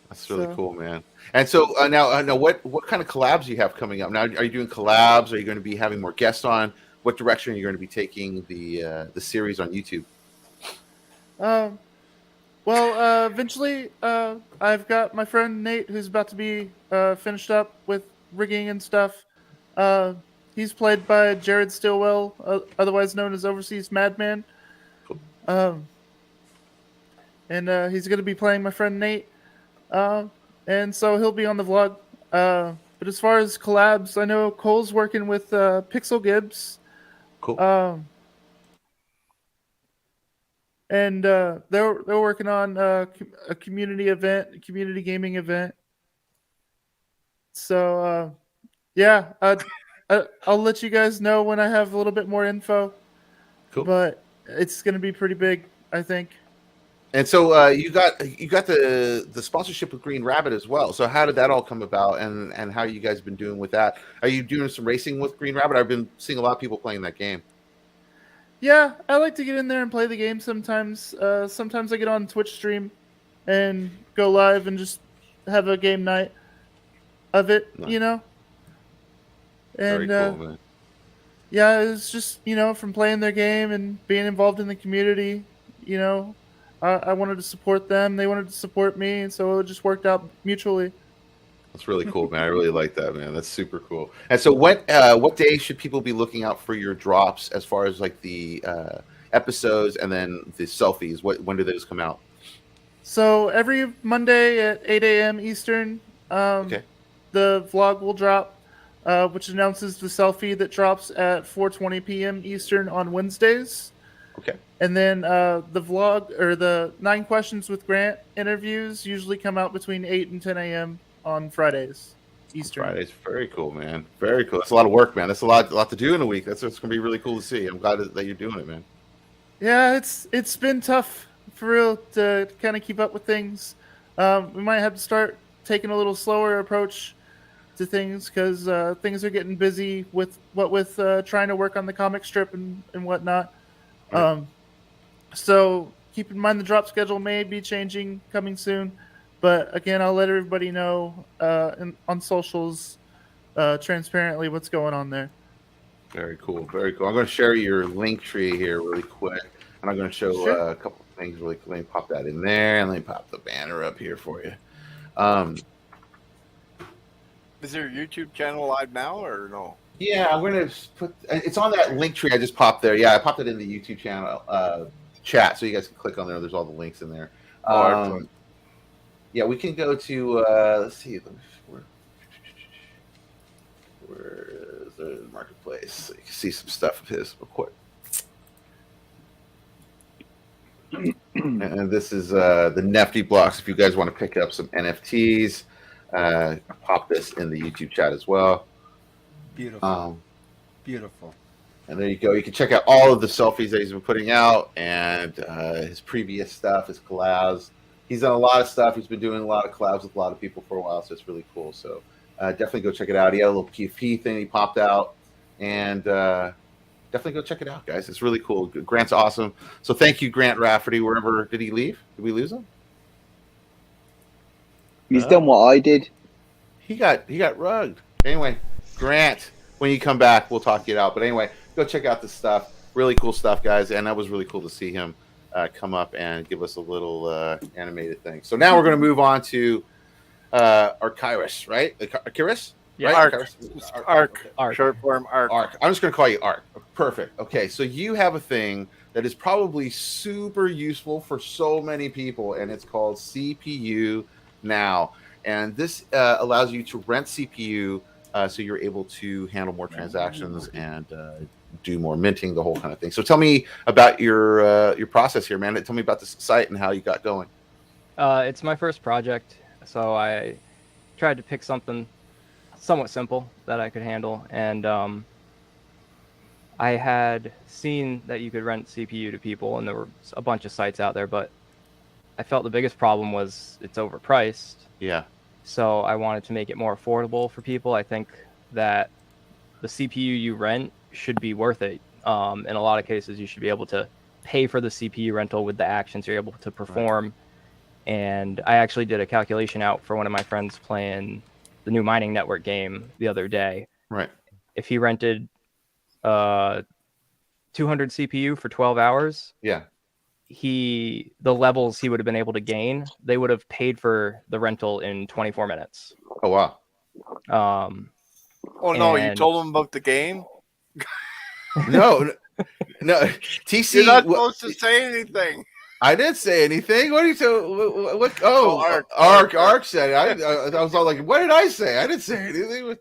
That's really cool, man. And so now, what kind of collabs do you have coming up? Now, are you doing collabs? Are you going to be having more guests on? What direction are you going to be taking the series on YouTube? Well, eventually, I've got my friend Nate, who's about to be finished up with rigging and stuff. He's played by Jared Stillwell, otherwise known as Overseas Madman. Cool. And he's going to be playing my friend Nate. And so he'll be on the vlog. But as far as collabs, I know Cole's working with Pixel Gibbs. Cool. And they're working on a community event, a community gaming event. So yeah, I'll let you guys know when I have a little bit more info. Cool. But it's going to be pretty big, I think. And so you got the sponsorship with Green Rabbit as well. So how did that all come about, and how you guys been doing with that? Are you doing some racing with Green Rabbit? I've been seeing a lot of people playing that game. Yeah, I like to get in there and play the game sometimes. Sometimes I get on Twitch stream and go live and just have a game night of it, Nice. you know? And Very cool, man. yeah, it's just, from playing their game and being involved in the community, I wanted to support them. They wanted to support me, and so it just worked out mutually. That's really cool, man. I really like that, man. That's super cool. And so what day should people be looking out for your drops as far as like the episodes and then the selfies? When do those come out? So every Monday at 8 a.m. Eastern, Okay. the vlog will drop, which announces the selfie that drops at 4:20 p.m. Eastern on Wednesdays. Okay. And then the vlog, or the 9 Questions with Grant interviews, usually come out between 8 and 10 a.m. on Fridays, Eastern. Fridays. Very cool, man. Very cool. That's a lot of work, man. That's a lot to do in a week. That's going to be really cool to see. I'm glad that you're doing it, man. Yeah, it's been tough for real to kind of keep up with things. We might have to start taking a little slower approach to things because things are getting busy with trying to work on the comic strip and whatnot. Right. So keep in mind the drop schedule may be changing coming soon, but again, I'll let everybody know on socials transparently what's going on there. Very cool. Very cool. I'm going to share your link tree here really quick, and I'm going to show Sure. a couple of things really quick. Let me pop that in there, and let me pop the banner up here for you. Is your YouTube channel live now or no? Yeah, I'm going to put it's on that link tree I just popped there. Yeah, I popped it in the YouTube channel chat, so you guys can click on there. There's all the links in there. Excellent. Yeah, we can go to let's see, where is the marketplace? So you can see some stuff of his real quick. And this is the Nifty blocks. If you guys want to pick up some NFTs, pop this in the YouTube chat as well. Beautiful. Beautiful. And there you go. You can check out all of the selfies that he's been putting out and his previous stuff, his collabs. He's done a lot of stuff. He's been doing a lot of collabs with a lot of people for a while, so it's really cool. So definitely go check it out. He had a little PFP thing he popped out, and definitely go check it out, guys. It's really cool. Grant's awesome. So thank you, Grant Rafferty. Wherever did he leave? Did we lose him? He's done what I did. He got rugged. Anyway, Grant, when you come back, we'll talk it out. But anyway, go check out this stuff. Really cool stuff, guys. And that was really cool to see him come up and give us a little animated thing. So now we're going to move on to Arcyrus, right? Arcyrus? Yeah, right? Arc. Short form Arc. Arc. I'm just going to call you Arc. Perfect. Okay, so you have a thing that is probably super useful for so many people, and it's called CPU Now. And this allows you to rent CPU so you're able to handle more transactions and do more minting, the whole kind of thing. So tell me about your process here, man. Tell me about this site and how you got going. It's my first project, so I tried to pick something somewhat simple that I could handle, and I had seen that you could rent CPU to people, and there were a bunch of sites out there, but I felt the biggest problem was it's overpriced. Yeah. So I wanted to make it more affordable for people. I think that the CPU you rent should be worth it In a lot of cases, you should be able to pay for the CPU rental with the actions you're able to perform. And I actually did a calculation out for one of my friends playing the new mining network game the other day. Right. If he rented 200 CPU for 12 hours, Yeah. the levels he would have been able to gain, they would have paid for the rental in 24 minutes. Oh wow. Oh no, you and- told him about the game? No. TC. You're not supposed to say anything. I didn't say anything. What are you so? What? Oh, Ark Ark. said it. I was all like, what did I say? I didn't say anything.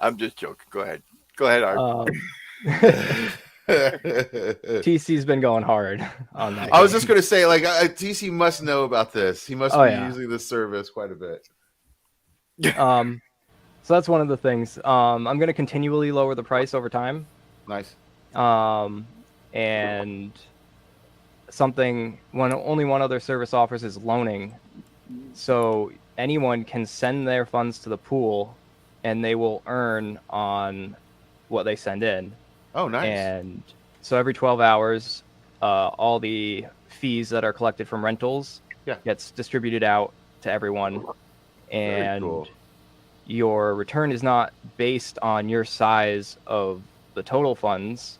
I'm just joking. Go ahead, Ark. TC's been going hard on that. I was just going to say, like, TC must know about this. He must be using this service quite a bit. So that's one of the things. I'm going to continually lower the price over time. Nice. And something only one other service offers is loaning. So anyone can send their funds to the pool, and they will earn on what they send in. Oh, nice. And so every 12 hours, all the fees that are collected from rentals gets distributed out to everyone. And cool. Your return is not based on your size of the total funds,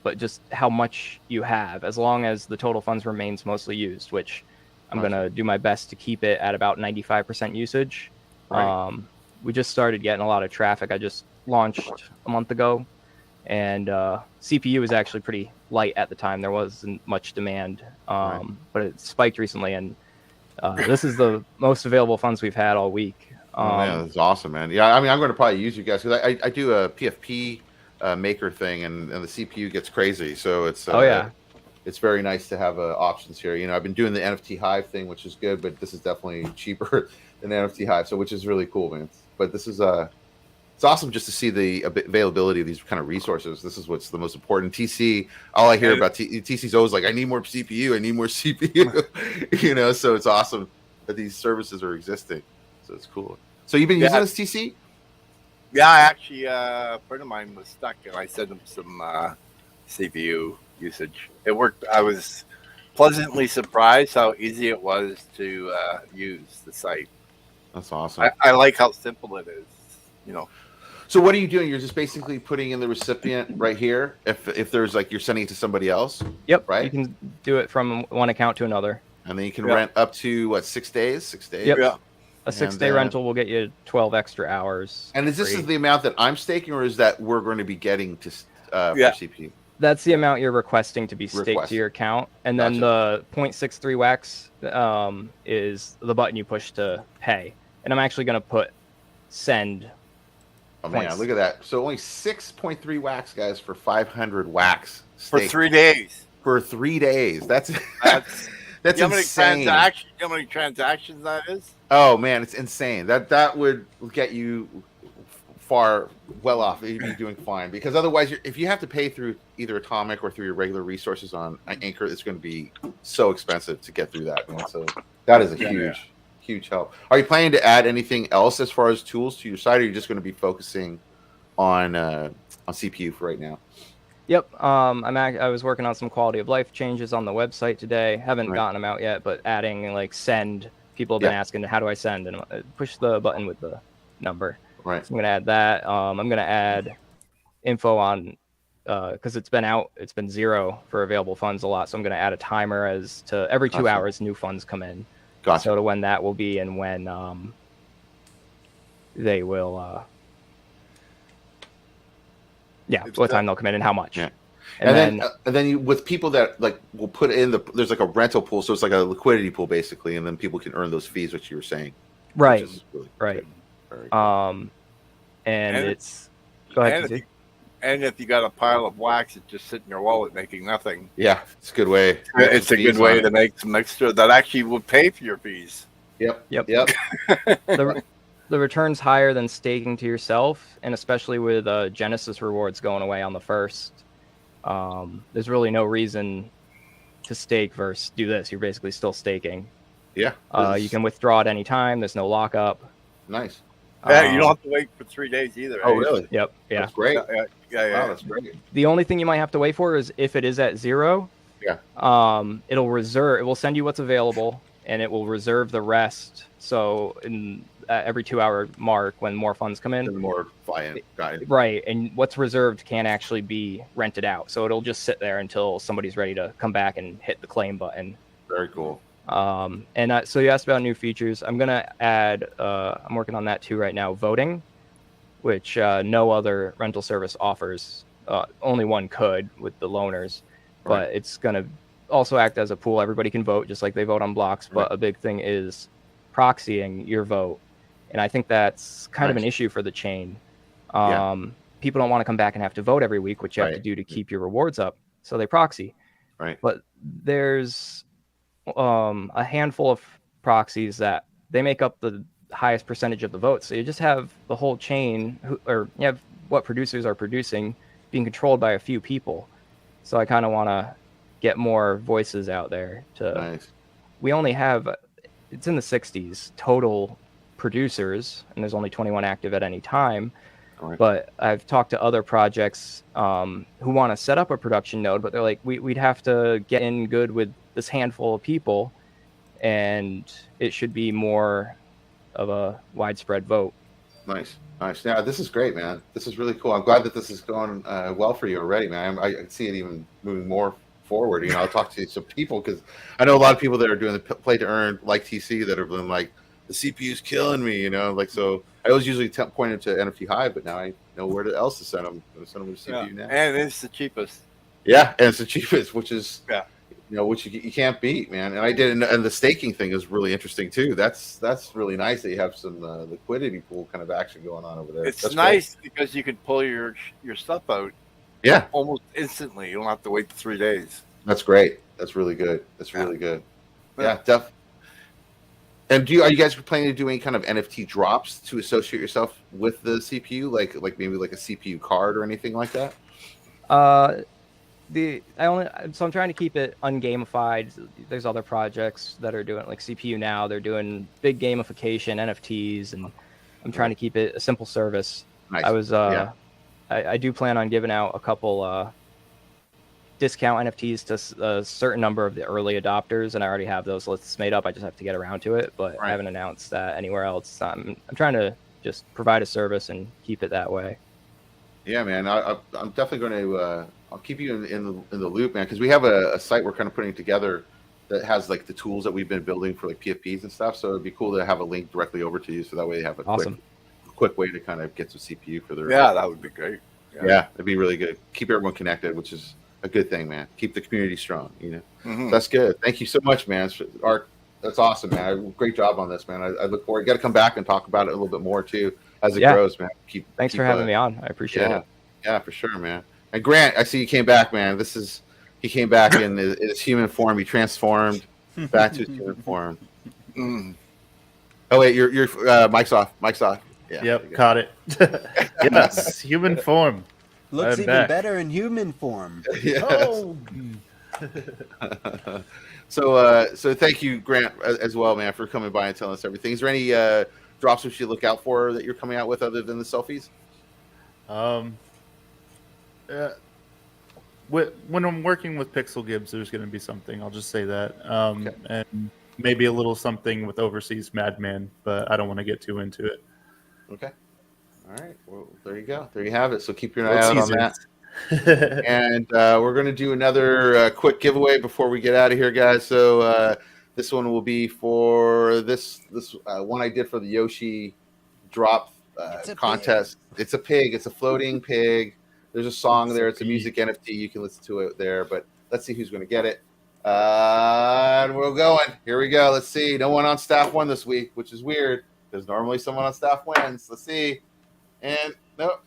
but just how much you have, as long as the total funds remains mostly used, which I'm going to do my best to keep it at about 95% usage. Right. We just started getting a lot of traffic. I just launched a month ago, and CPU was actually pretty light at the time. There wasn't much demand, but it spiked recently, and this is the most available funds we've had all week. Oh man, that's awesome, man. Yeah, I mean, I'm going to probably use you guys because I do a PFP maker thing, and the CPU gets crazy. So it's it's very nice to have options here. You know, I've been doing the NFT Hive thing, which is good, but this is definitely cheaper than NFT Hive, so which is really cool, man. But this is it's awesome just to see the availability of these kind of resources. This is what's the most important. TC, all I hear about TC's always like, I need more CPU, I need more CPU. You know, so it's awesome that these services are existing. So it's cool. So you've been using this, TC? Yeah, actually, a friend of mine was stuck, and I sent him some CPU usage. It worked. I was pleasantly surprised how easy it was to use the site. That's awesome. I like how simple it is. You know. So what are you doing? You're just basically putting in the recipient right here. If there's like you're sending it to somebody else. Yep. Right. You can do it from one account to another. And then you can rent up to what, 6 days? 6 days. Yep. Yeah. A 6-day rental will get you 12 extra hours. And is this the amount that I'm staking, or is that we're going to be getting to for CPU? That's the amount you're requesting to be staked to your account. And then the 0.63 wax is the button you push to pay. And I'm actually going to put send. Oh, man, look at that. So only 6.3 wax, guys, for 500 wax. For 3 days. For 3 days. That's you know insane. How many transactions that is? Oh, man, it's insane. That would get you well off. You'd be doing fine, because otherwise, if you have to pay through either Atomic or through your regular resources on Anchor, it's going to be so expensive to get through that, man. So that is a huge help. Are you planning to add anything else as far as tools to your site, or are you just going to be focusing on CPU for right now? Yep. I was working on some quality of life changes on the website today. Haven't gotten them out yet, but adding like send. People have been asking, how do I send? And push the button with the number. Right. So I'm going to add that. I'm going to add info on, because it's been 0 for available funds a lot. So I'm going to add a timer as to every 2 hours, new funds come in. Gotcha. So to when that will be and when they will, what time they'll come in and how much. Yeah. And then you, with people that like will put in there's like a rental pool, so it's like a liquidity pool basically, and then people can earn those fees, which you were saying. Right. Really right. Good. And it's go ahead. And if you got a pile of wax, it's just sitting in your wallet making nothing. Yeah, it's a good way. It's a good way to make some extra that actually will pay for your fees. Yep. The return's higher than staking to yourself, and especially with Genesis rewards going away on the 1st. There's really no reason to stake versus do this. You're basically still staking. Yeah. You can withdraw at any time. There's no lockup. Nice. Yeah, you don't have to wait for 3 days either. Oh, eh? really? Yep. Yeah. That's great. Yeah. Wow, that's great. The only thing you might have to wait for is if it is at 0. Yeah. It'll reserve. It will send you what's available, and it will reserve the rest. So in every 2-hour mark, when more funds come in, And more fly-in. Got it. right, and what's reserved can't actually be rented out. So it'll just sit there until somebody's ready to come back and hit the claim button. Very cool. So you asked about new features. I'm gonna add. I'm working on that too right now. Voting, which no other rental service offers. Only one could with the loaners, but it's gonna also act as a pool. Everybody can vote just like they vote on blocks. But a big thing is proxying your vote, and I think that's kind of an issue for the chain. People don't want to come back and have to vote every week, which you have to do to keep your rewards up. So they proxy. Right. But there's a handful of proxies that they make up the highest percentage of the votes. So you just have the whole chain, or you have what producers are producing being controlled by a few people. So I kind of want to get more voices out there. We only have, it's in the 60s total producers, and there's only 21 active at any time. But I've talked to other projects who want to set up a production node, but they're like, we'd have to get in good with this handful of people, and it should be more of a widespread vote. Nice. Yeah, this is great, man. This is really cool. I'm glad that this is going well for you already, man. I can see it even moving more forward. You know, I'll talk to some people because I know a lot of people that are doing the play to earn like TC that have been like, the CPU's killing me, you know. Like, so I always usually point them to NFT Hive, but now I know where else to send them. I'm going to send them to CPU now. And it's the cheapest. Yeah, and it's the cheapest, which is you know, which you can't beat, man. And I did, and the staking thing is really interesting too. That's really nice that you have some liquidity pool kind of action going on over there. It's nice because you can pull your stuff out. Yeah, almost instantly. You don't have to wait 3 days. That's great. That's really good. That's really good. Yeah, definitely. And are you guys planning to do any kind of NFT drops to associate yourself with the CPU, like maybe like a CPU card or anything like that? So I'm trying to keep it ungamified. There's other projects that are doing like CPU now. They're doing big gamification, NFTs, and I'm trying to keep it a simple service. Nice. I do plan on giving out a couple discount NFTs to a certain number of the early adopters, and I already have those lists made up. I just have to get around to it, but I haven't announced that anywhere else. I'm trying to just provide a service and keep it that way. Yeah, man. I'm definitely going to. I'll keep you in the loop, man, because we have a site we're kind of putting together that has like the tools that we've been building for like PFPs and stuff. So it'd be cool to have a link directly over to you, so that way you have a quick way to kind of get some CPU for their. Yeah, that would be great. Yeah, it'd be really good. Keep everyone connected, which is a good thing, man. Keep the community strong, you know. So that's good. Thank you so much, man. Art, that's awesome, man. Great job on this, man. I look forward. You got to come back and talk about it a little bit more too as it grows, man. Thanks for having me on. I appreciate it. Yeah, for sure, man. And Grant, I see you came back, man. He came back in his human form. He transformed back to his human form. Oh wait, your mic's off. Mic's off. Yeah. Yep, caught it. Yes, human form. Looks even better in human form. Yes. Oh. So thank you, Grant, as well, man, for coming by and telling us everything. Is there any drops we should look out for that you're coming out with other than the selfies? When I'm working with Pixel Gibbs, there's going to be something. I'll just say that. And maybe a little something with Overseas Madman, but I don't want to get too into it. Okay. All right. Well, there you go. There you have it. So keep your eye out on that. And we're going to do another quick giveaway before we get out of here, guys. So this one will be for this one I did for the Yoshi drop contest. It's a pig. It's a floating pig. There's a song there. It's a music NFT. You can listen to it there. But let's see who's going to get it. And we're going. Here we go. Let's see. No one on staff won this week, which is weird because normally someone on staff wins. Let's see. And no,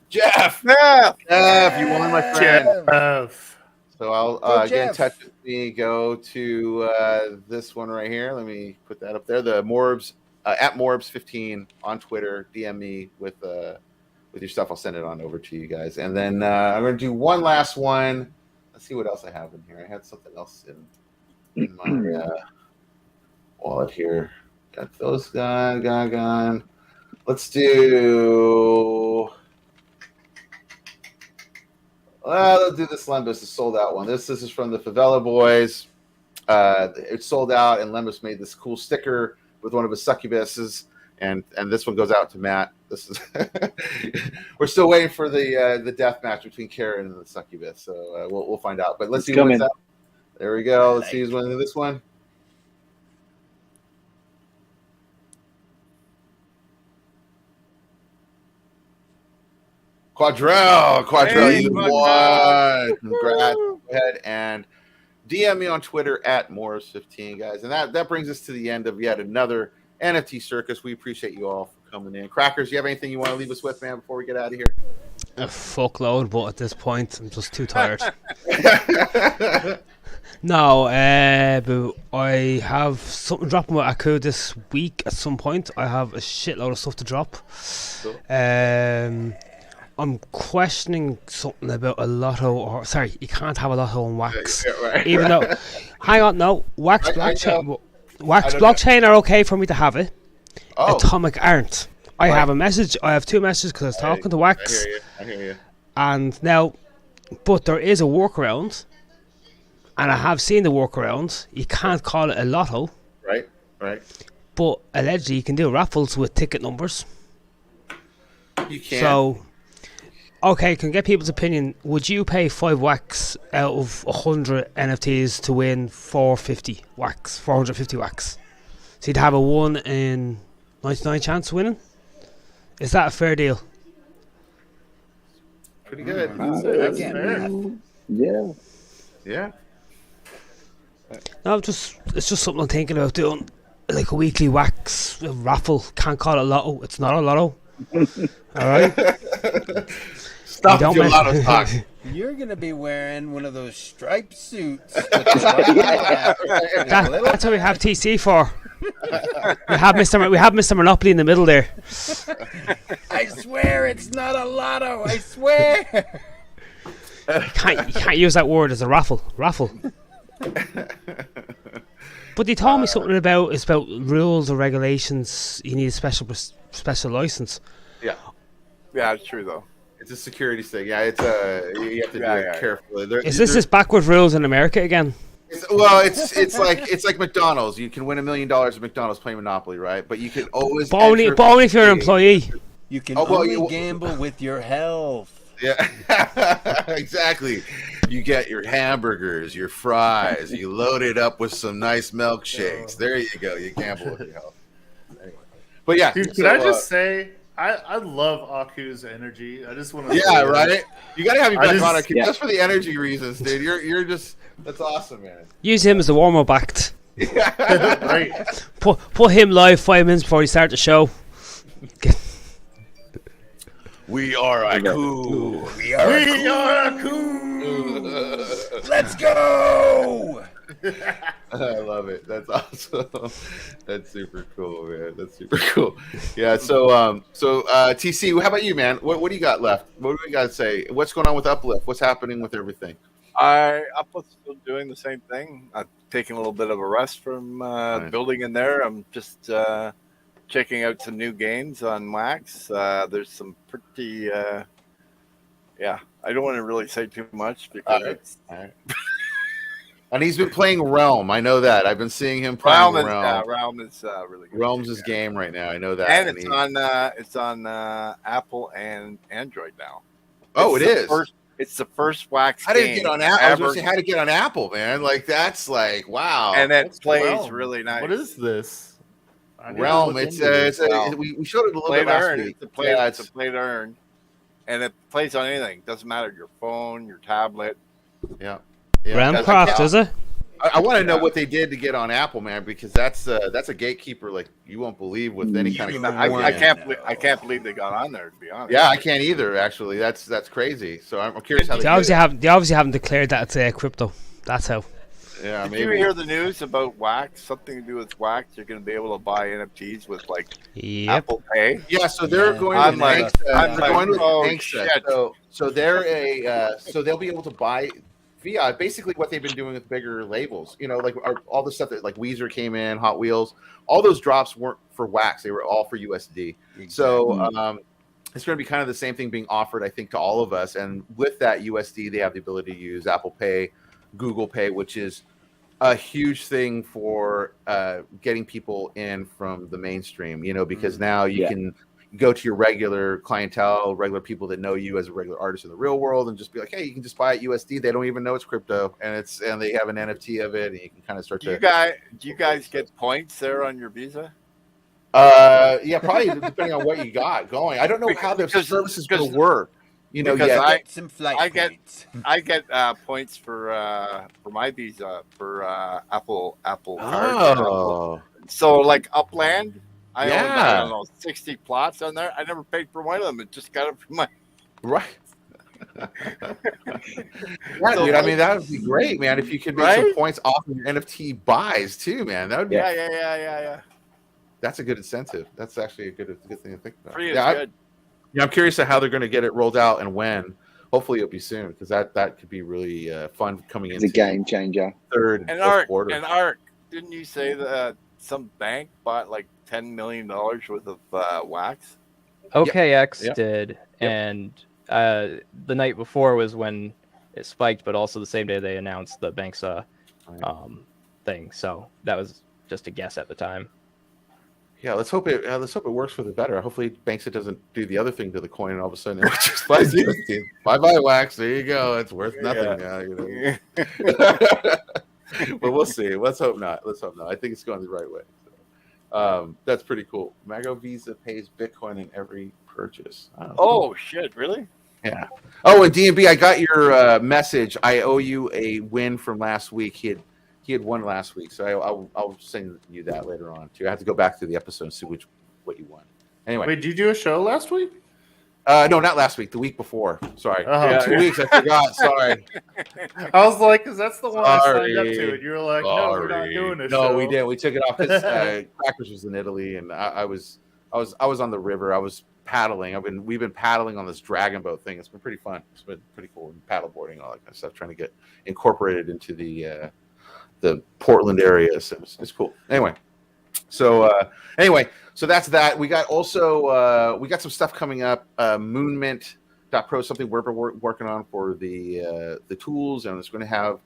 Jeff. Jeff, you won, my friend. Jeff. So I'll get in touch with me. Go to this one right here. Let me put that up there. The M.O.R.B.S at M.O.R.B.S 15 on Twitter. DM me with your stuff. I'll send it on over to you guys. And then I'm going to do one last one. Let's see what else I have in here. I had something else in my wallet here. Got those gone. Let's do. Well, let's do this Lembus, the sold out one. This is from the Favela Boys. It's sold out, and Lembus made this cool sticker with one of his succubuses, and this one goes out to Matt. This is we're still waiting for the death match between Karen and the succubus, so we'll find out. But let's see what's up. There we go. Let's see who's winning this one. Quadrell, you won. Congrats. Go ahead and DM me on Twitter at M.O.R.B.S15, guys. And that brings us to the end of yet another NFT Circus. We appreciate you all for coming in. Crackers, you have anything you want to leave us with, man, before we get out of here? A fuckload, but at this point, I'm just too tired. No, but I have something dropping with Aku this week at some point. I have a shitload of stuff to drop. Cool. I'm questioning something about a lotto, or sorry, you can't have a lotto on wax. Yeah, right. Even though, hang on, no, wax blockchain, blockchain are okay for me to have it. Oh. Atomic aren't. I have a message. I have two messages because I was talking to Wax. I hear you. And now, but there is a workaround, and I have seen the workaround. You can't call it a lotto. Right. But allegedly, you can do raffles with ticket numbers. You can. So. Okay, can get people's opinion. Would you pay 5 wax out of 100 NFTs to win 450 wax? 450 wax. So you'd have a 1 in 99 chance of winning? Is that a fair deal? Pretty good. That's fair. Yeah. No, it's just something I'm thinking about doing. Like a weekly wax raffle. Can't call it a lotto. It's not a lotto. Alright? Stop your lotto talk. You're gonna be wearing one of those striped suits. That's what we have TC for. We have Mr. Monopoly in the middle there. I swear it's not a lotto. I swear. You can't use that word as a raffle. But they told me something about rules or regulations. You need a special license. Yeah, it's true though. It's a security thing. Yeah, it's you have to do it carefully. Is this backward rules in America again? It's like McDonald's. You can win $1 million at McDonald's playing Monopoly, right? But you can always only if you're an employee. You can only gamble with your health. Yeah, exactly. You get your hamburgers, your fries. You load it up with some nice milkshakes. There you go. You gamble with your health. Anyway. But yeah, dude, can I just say? I love Aku's energy. I just want to. Yeah, right. You gotta have your back on Aku just for the energy reasons, dude. You're just that's awesome, man. Use him as a warm up act. Yeah, right. Put him live 5 minutes before you start the show. We are Aku. We are Aku. Let's go. I love it. That's awesome. That's super cool, man. That's super cool. Yeah. So TC, how about you, man? What do you got left? What do we got to say? What's going on with Uplift? What's happening with everything? Uplift's still doing the same thing. I'm taking a little bit of a rest from building in there. I'm just checking out some new games on Wax. There's some pretty. I don't want to really say too much because. And he's been playing Realm. I know that. I've been seeing him playing Realm. Realm is really good. Realm's his game right now. I know that. And it's on Apple and Android now. Oh, it is. It's the first Wax game. How did it get on Apple? I was going to say how to get on Apple, man. Like that's like wow. And it plays really nice. What is this? Realm. We showed it a little bit last week. It's a play to earn, and it plays on anything. Doesn't matter your phone, your tablet. Yeah. Realmcraft, is it? I want to know what they did to get on Apple, man, because that's a gatekeeper like you won't believe with any kind of. I can't believe they got on there. To be honest. Yeah, I can't either. Actually, that's crazy. So I'm curious how they obviously haven't declared that it's crypto. That's how. Yeah, maybe. Did you hear the news about Wax? Something to do with Wax? You're going to be able to buy NFTs with like Apple Pay. Yeah, so they're going to bank set. So they're so they'll be able to buy fiat. Basically, what they've been doing with bigger labels, like all the stuff that like Weezer came in, Hot Wheels, all those drops weren't for wax; they were all for USD. Exactly. So it's going to be kind of the same thing being offered, I think, to all of us. And with that USD, they have the ability to use Apple Pay, Google Pay, which is a huge thing for getting people in from the mainstream. Because now you can go to your regular clientele, regular people that know you as a regular artist in the real world, and just be like, hey, you can just buy it USD. They don't even know it's crypto, and they have an NFT of it, and you can kind of start do you guys get points there on your Visa? Yeah, probably depending on what you got going. I don't know how the service is going to work. I get points for my Visa for Apple cards. Oh, so like Upland. I don't know, 60 plots on there. I never paid for one of them. It just got it from my right. Dude. I mean, that would be great, man. If you could make some points off of your NFT buys too, man. That would be yeah. That's a good incentive. That's actually a good thing to think about. Free is good. I'm curious how they're going to get it rolled out and when. Hopefully, it'll be soon because that could be really fun coming into the game changer. Third and quarter. And Art, didn't you say that some bank bought like $10 million worth of wax? OKX did, and the night before was when it spiked, but also the same day they announced the bank's thing. So that was just a guess at the time. Yeah, let's hope it works for the better. Hopefully, Banks doesn't do the other thing to the coin, and all of a sudden it just buys USD. Buy wax. There you go. It's worth nothing now. But we'll see. Let's hope not. I think it's going the right way. So, that's pretty cool. Mago Visa pays Bitcoin in every purchase. Oh shit! Really? Yeah. Oh, and DMB, I got your message. I owe you a win from last week. He had won last week, so I'll send you that later on too. I have to go back through the episode and see what you won. Anyway, wait, did you do a show last week? No, not last week. The week before. Sorry, 2 weeks. I forgot. Sorry. I was like, because that's the one I signed up to, and you were like, "No, we're not doing a show." No, we didn't. We took it off because Crackers was in Italy, and I was on the river. I was paddling. We've been paddling on this dragon boat thing. It's been pretty fun. It's been pretty cool. And paddle boarding, all that kind of stuff. Trying to get incorporated into the Portland area. So it's cool. Anyway, so that's that. We got some stuff coming up. MoonMint.pro, something we're working on for the tools, and it's going to have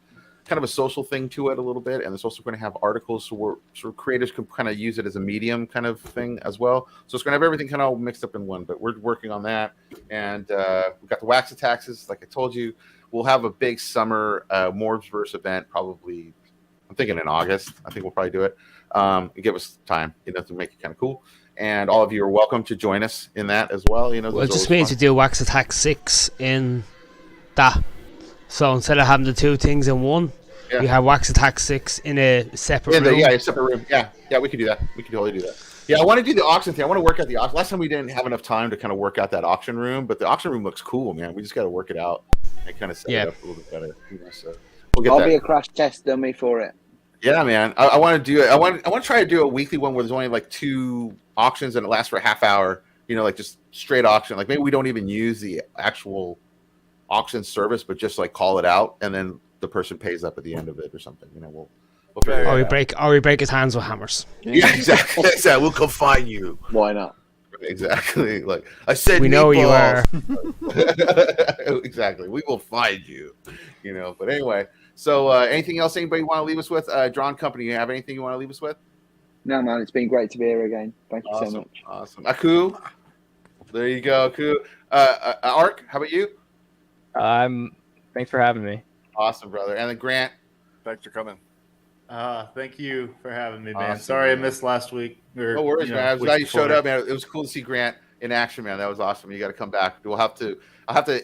kind of a social thing to it a little bit, and it's also going to have articles so creators can kind of use it as a medium kind of thing as well. So it's going to have everything kind of all mixed up in one, but we're working on that. And we've got the wax attacks, like I told you. We'll have a big summer M.O.R.B.S event probably. I'm thinking in August. I think we'll probably do it. Give us time, to make it kind of cool. And all of you are welcome to join us in that as well. Well, it just means we do Wax Attack 6 in that. So instead of having the two things in one, we have Wax Attack 6 in a separate room. A separate room. Yeah, we could do that. We could totally do that. Yeah, I want to do the auction thing. I want to work out the auction. Last time we didn't have enough time to kind of work out that auction room, but the auction room looks cool, man. We just got to work it out and kind of set it up a little bit better. So we'll get I'll be a crash test dummy for it. Yeah, man. I want to do it. I want to try to do a weekly one where there's only like 2 auctions and it lasts for a half hour. Like just straight auction. Like maybe we don't even use the actual auction service, but just like call it out, and then the person pays up at the end of it or something. We'll figure it out. Or we break his hands with hammers. Yeah, exactly. We'll come find you. Why not? Exactly. Like I said, we know where you are. Exactly. We will find you. But anyway. So anything else anybody want to leave us with? Drawn Company, you have anything you want to leave us with? No, man. It's been great to be here again. Thank you so much. Awesome. Aku, there you go. Aku. Ark, how about you? Thanks for having me. Awesome, brother. And then Grant. Thanks for coming. Thank you for having me, man. Awesome, Sorry I missed last week. No worries, man. I was glad you showed up, man. It was cool to see Grant in action, man. That was awesome. You got to come back. I'll have to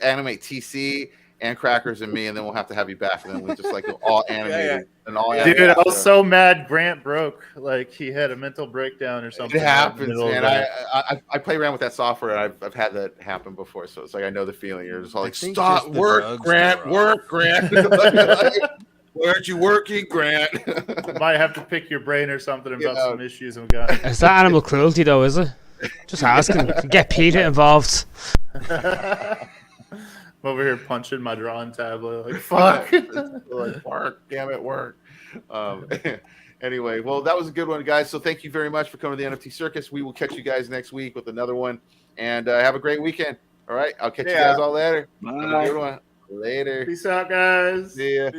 animate TC and Crackers and me, and then we'll have to have you back, and then we just like all animated and all. Dude, I was so mad. Grant broke. Like he had a mental breakdown or something. It happens, man. I play around with that software, and I've had that happen before, so it's like I know the feeling. You're just all like, stop, work, Grant. Why aren't you working, Grant? Might have to pick your brain or something about some issues we've got. Is that animal cruelty though? Is it? Just asking. Get Peter involved. over here punching my drawing tablet. Like, fuck. Like, work, damn it, work. Anyway, well, that was a good one, guys. So thank you very much for coming to the NFT Circus. We will catch you guys next week with another one. And have a great weekend. All right. I'll catch you guys all later. Have a good one. Later. Peace out, guys. See ya.